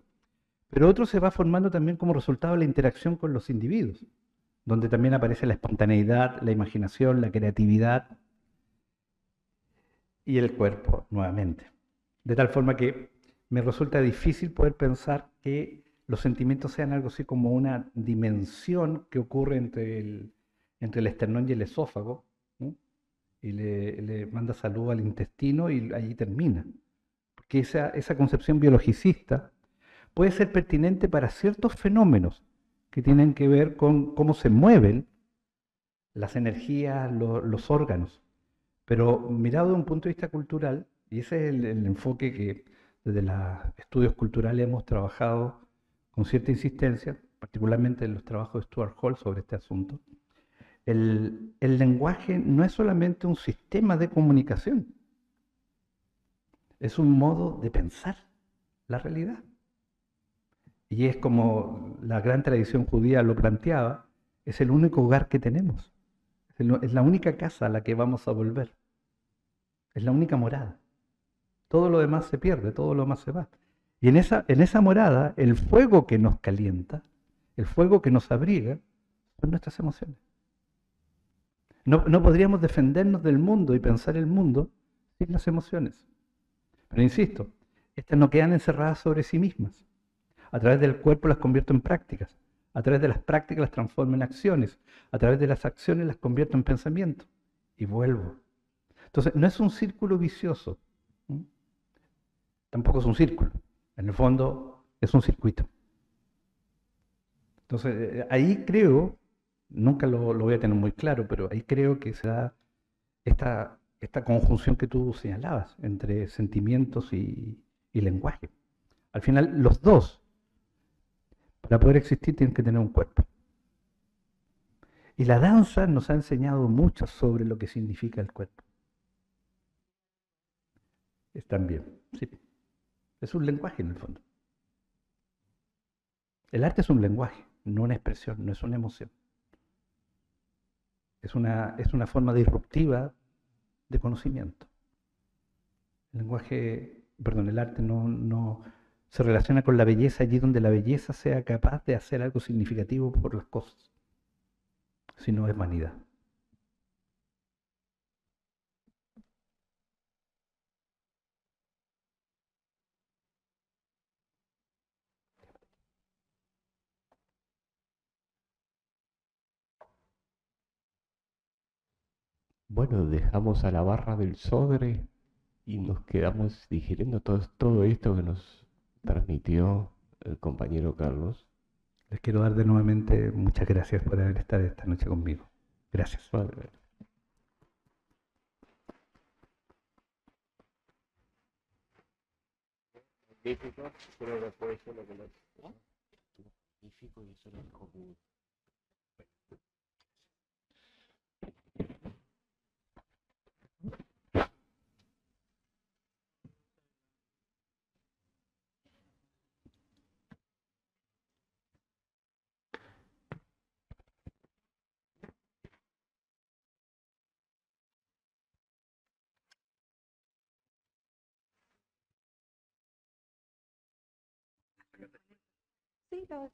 Speaker 2: Pero otro se va formando también como resultado de la interacción con los individuos, donde también aparece la espontaneidad, la imaginación, la creatividad y el cuerpo nuevamente. De tal forma que me resulta difícil poder pensar que los sentimientos sean algo así como una dimensión que ocurre entre el esternón y el esófago, ¿no? Y le manda salud al intestino y allí termina. Porque esa concepción biologicista puede ser pertinente para ciertos fenómenos que tienen que ver con cómo se mueven las energías, los órganos. Pero mirado desde un punto de vista cultural, y ese es el enfoque que desde los estudios culturales hemos trabajado con cierta insistencia, particularmente en los trabajos de Stuart Hall sobre este asunto, el lenguaje no es solamente un sistema de comunicación, es un modo de pensar la realidad. Y es como la gran tradición judía lo planteaba, es el único hogar que tenemos. Es la única casa a la que vamos a volver. Es la única morada. Todo lo demás se pierde, todo lo demás se va. Y en esa morada, el fuego que nos calienta, el fuego que nos abriga, son nuestras emociones. No podríamos defendernos del mundo y pensar el mundo sin las emociones. Pero insisto, estas no quedan encerradas sobre sí mismas. A través del cuerpo las convierto en prácticas. A través de las prácticas las transformo en acciones. A través de las acciones las convierto en pensamiento. Y vuelvo. Entonces, no es un círculo vicioso. Tampoco es un círculo. En el fondo, es un circuito. Entonces, ahí creo, nunca lo voy a tener muy claro, pero ahí creo que se da esta conjunción que tú señalabas entre sentimientos y lenguaje. Al final, los dos, para poder existir, tienen que tener un cuerpo. Y la danza nos ha enseñado mucho sobre lo que significa el cuerpo. Es también, sí. Es un lenguaje en el fondo. El arte es un lenguaje, no una expresión, no es una emoción. Es una forma disruptiva de conocimiento. El arte no se relaciona con la belleza allí donde la belleza sea capaz de hacer algo significativo por las cosas, sino es vanidad.
Speaker 1: Bueno, dejamos a la barra del Sodre y nos quedamos digiriendo todo esto que nos transmitió el compañero Carlos.
Speaker 2: Les quiero dar de nuevamente muchas gracias por haber estado esta noche conmigo. Gracias.
Speaker 1: Vale. Magnífico, pero después eso lo que lo... Magnífico y eso es común.
Speaker 3: Sí, lo...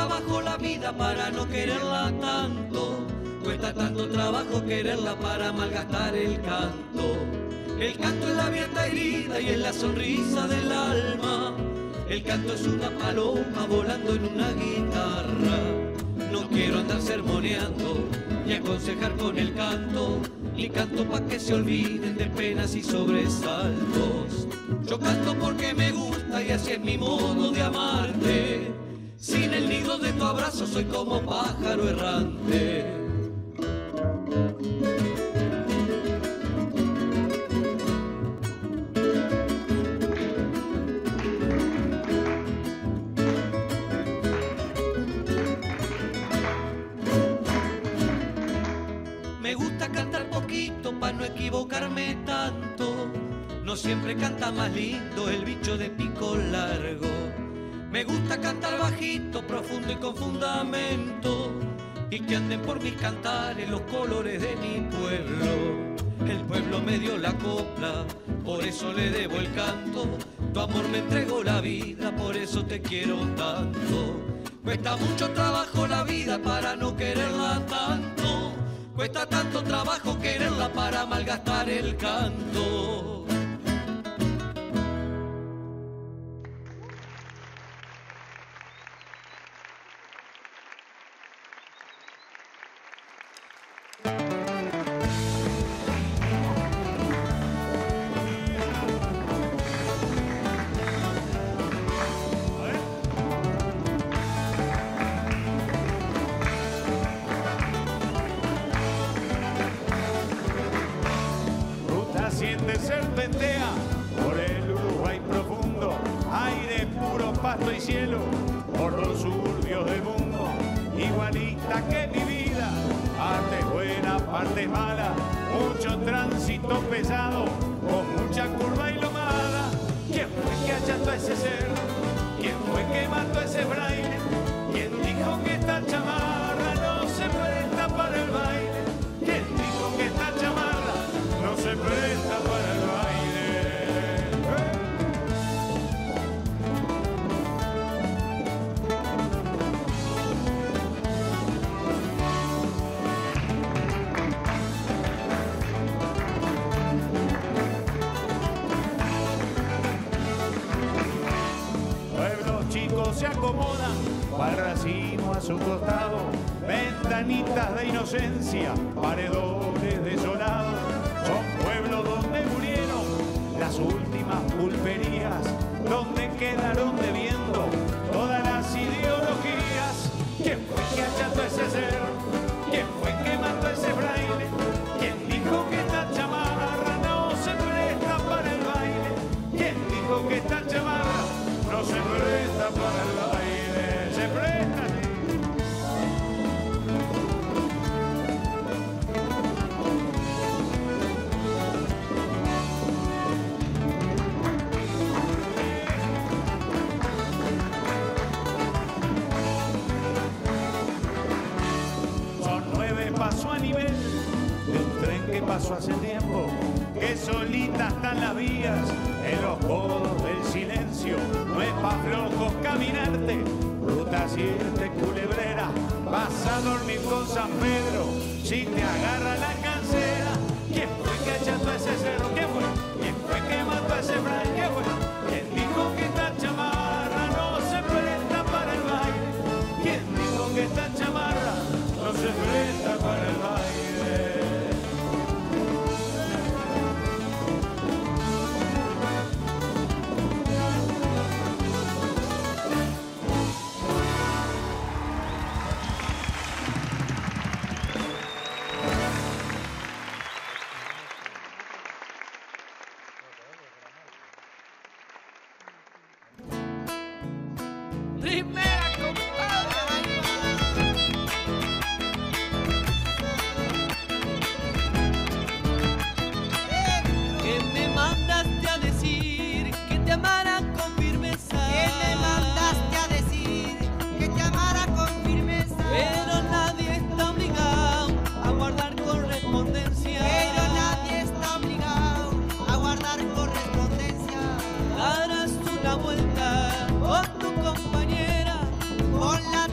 Speaker 4: trabajo la vida para no quererla tanto. Cuesta tanto trabajo quererla para malgastar el canto. El canto es la abierta herida y es la sonrisa del alma. El canto es una paloma volando en una guitarra. No quiero andar sermoneando ni aconsejar con el canto, ni canto pa' que se olviden de penas y sobresaltos. Yo canto porque me gusta y así es mi modo de amarte. Sin el nido de tu abrazo soy como pájaro errante. Me gusta cantar poquito pa' no equivocarme tanto. No siempre canta más lindo el bicho de pico largo. Me gusta cantar bajito, profundo y con fundamento. Y que anden por mis cantares los colores de mi pueblo. El pueblo me dio la copla, por eso le debo el canto. Tu amor me entregó la vida, por eso te quiero tanto. Cuesta mucho trabajo la vida para no quererla tanto. Cuesta tanto trabajo quererla para malgastar el canto.
Speaker 5: Siente serpentea por el Uruguay profundo, aire puro, pasto y cielo, por los suburbios del mundo, igualita que mi vida, parte buena, parte mala, mucho tránsito pesado, con mucha curva y lomada. ¿Quién fue que acható a ese ser? ¿Quién fue que mató a ese braille? ¿Quién dijo que esta chamarra no se presta para el baile? ¿Quién dijo que esta chamarra no se presta para el baile? Pueblos chicos se acomodan, cual racimo a su costado, ventanitas de inocencia, paredones desolados. Son pueblos donde murieron las últimas pulperías, donde quedaron debiendo todas las ideologías. ¿Quién fue que acható a ese ser? ¿Quién fue que mató a ese braille? ¿Quién dijo que esta chamarra no se presta para el baile? ¿Quién dijo que esta chamarra no se presta para el baile? Se presta. Son 9 pasos a nivel de un tren que pasó hace tiempo, que solitas están las vías en los codos del silencio. No es pa' flojos caminarte, ruta 7 culebrera, vas a dormir con San Pedro si te agarra la cancera. ¿Quién fue que acható a ese cerro? ¿Quién fue? ¿Quién fue que mató a ese fray? ¿Quién fue? ¿Quién dijo que esta chamarra no se presta para el baile? ¿Quién dijo que esta chamarra no se presta para el baile?
Speaker 4: Primera compadre. Que me mandaste a decir que te amara con firmeza.
Speaker 6: Que me mandaste a decir que te amara con firmeza.
Speaker 4: Pero nadie está obligado a guardar correspondencia.
Speaker 6: Pero nadie está obligado a guardar correspondencia.
Speaker 4: Darás una vuelta con tu compañera
Speaker 6: por la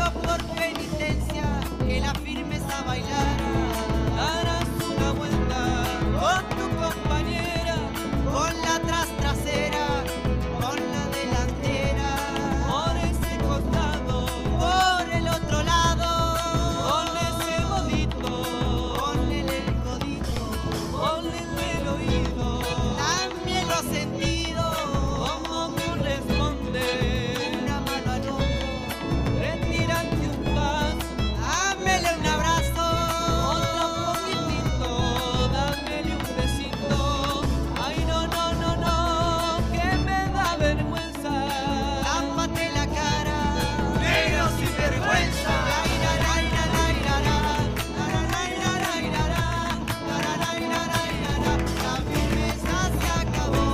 Speaker 6: pido por penitencia que la firmes a bailar. Darás una vuelta con tu compañera, con la trasera, con la delantera, por ese costado, por el otro lado, con ese modito, ponle el codito, ponle el oído, también lo sentido, como corresponde. Una mano al hombro, retírate un paso, dámele un abrazo, otro poquitito, dámele un besito. Ay, no, no, no, no, que me da vergüenza. Tápate la cara, negro sin vergüenza. La firmeza se acabó.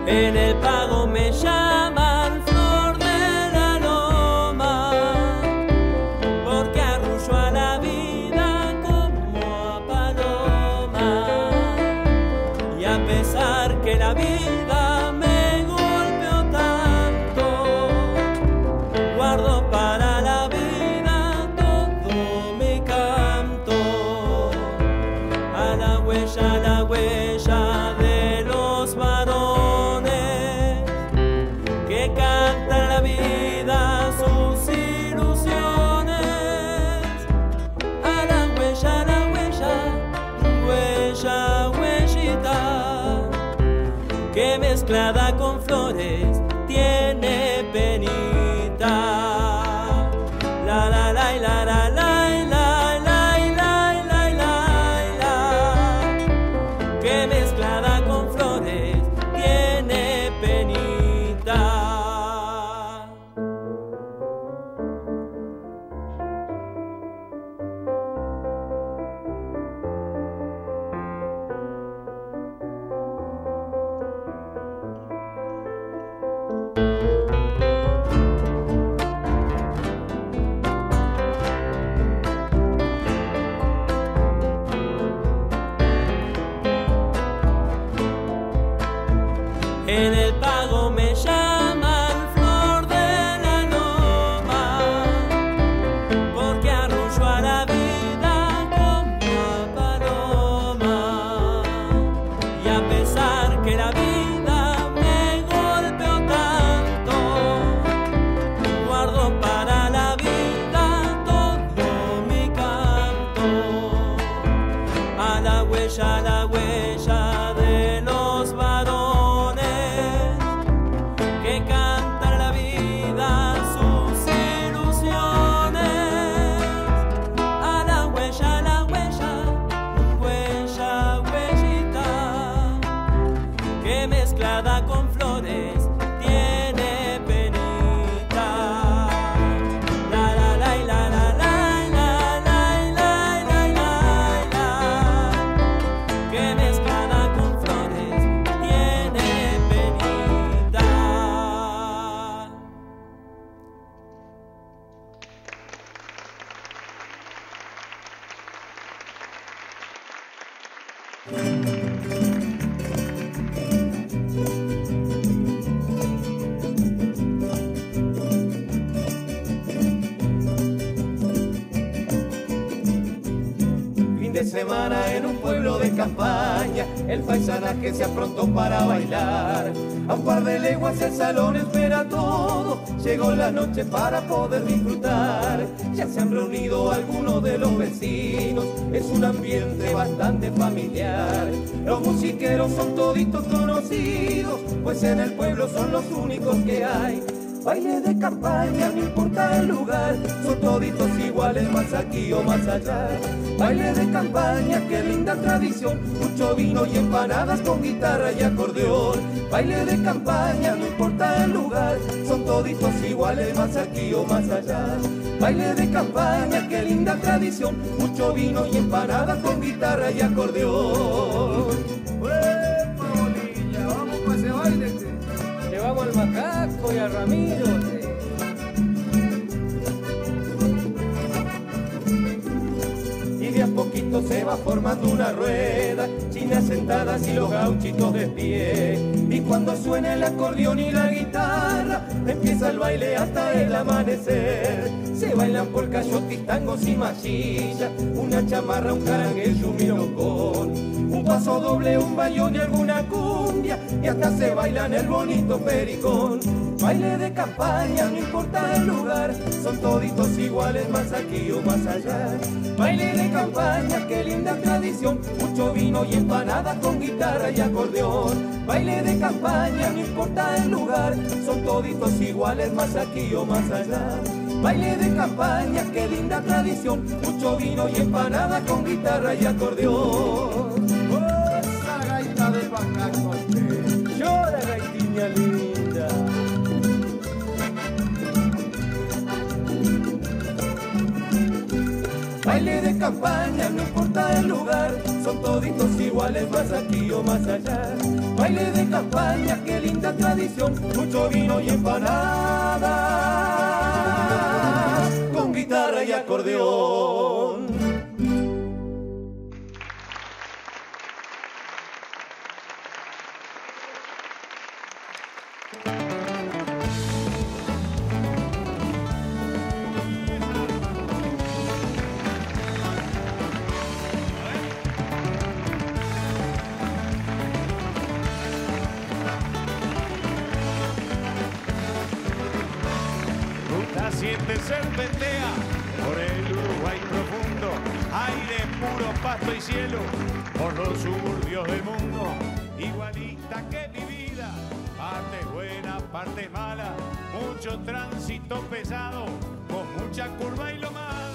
Speaker 7: En el pago me llaman flor de la loma, porque arrullo a la vida como a paloma. Y a pesar que la vida me golpeó tanto, guardo para la vida todo mi canto. A la huella de los varones que cantan la vida, sus ilusiones. A la huellita, que mezclada con flores tiene penita. La la la la la la la la la la, que mezclada con flores tiene penita. En el pago me llaman flor de la loma, porque arrullo a la vida como a paloma. Y a pesar que la vida me golpeó tanto, guardo para la vida todo mi canto. A la huella de los varones que cantan la vida, sus ilusiones. A la huellita, que mezclada con flores tiene penita. La la la la la la la la la la, que mezclada con flores tiene penita.
Speaker 8: Fin de semana en un pueblo de campaña, el paisanaje se aprontó para bailar. A un par de leguas el salón espera todo, llegó la noche para poder disfrutar. Ya se han reunido algunos de los vecinos, es un ambiente bastante familiar. Los musiqueros son toditos conocidos, pues en el pueblo son los únicos que hay. baile de campaña, no importa el lugar, son toditos iguales, más aquí o más allá. Baile de campaña, qué linda tradición, mucho vino y empanadas con guitarra y acordeón. Baile de campaña, no importa el lugar, son toditos iguales, más aquí o más allá. Baile de campaña, qué linda tradición, mucho vino y empanadas con guitarra y acordeón.
Speaker 9: ¡Uepa, bolilla! ¡Vamos para ese baile! Llevamos al Macaco y a Ramiro.
Speaker 8: Y de a poquito se va formando una rueda, chinas sentadas y los gauchitos de pie. Y cuando suena el acordeón y la guitarra, empieza el baile hasta el amanecer. Se bailan polcas, yotis, tangos y machillas, una chamarra, un caranguejo y un milongón. Un paso doble, un bayón y alguna cumbia, y hasta se bailan el bonito pericón. Baile de campaña, no importa el lugar, son toditos iguales, más aquí o más allá. Baile de campaña, qué linda tradición, mucho vino y empanada con guitarra y acordeón. Baile de campaña, no importa el lugar, son toditos iguales, más aquí o más allá. Baile de campaña, qué linda tradición, mucho vino y empanada con guitarra y acordeón.
Speaker 9: ¡Esa gaita de Macaco!
Speaker 8: Llora, gaitiña linda. Baile de campaña, no importa el lugar, son toditos iguales, más aquí o más allá. Baile de campaña, qué linda tradición, mucho vino y empanada con guitarra y acordeón.
Speaker 5: Ruta 7 serpentea por el Uruguay profundo, aire puro, pasto y cielo, por los suburbios del mundo, igualita que mi vida, parte buena, parte mala, mucho tránsito pesado, con mucha curva y lomada.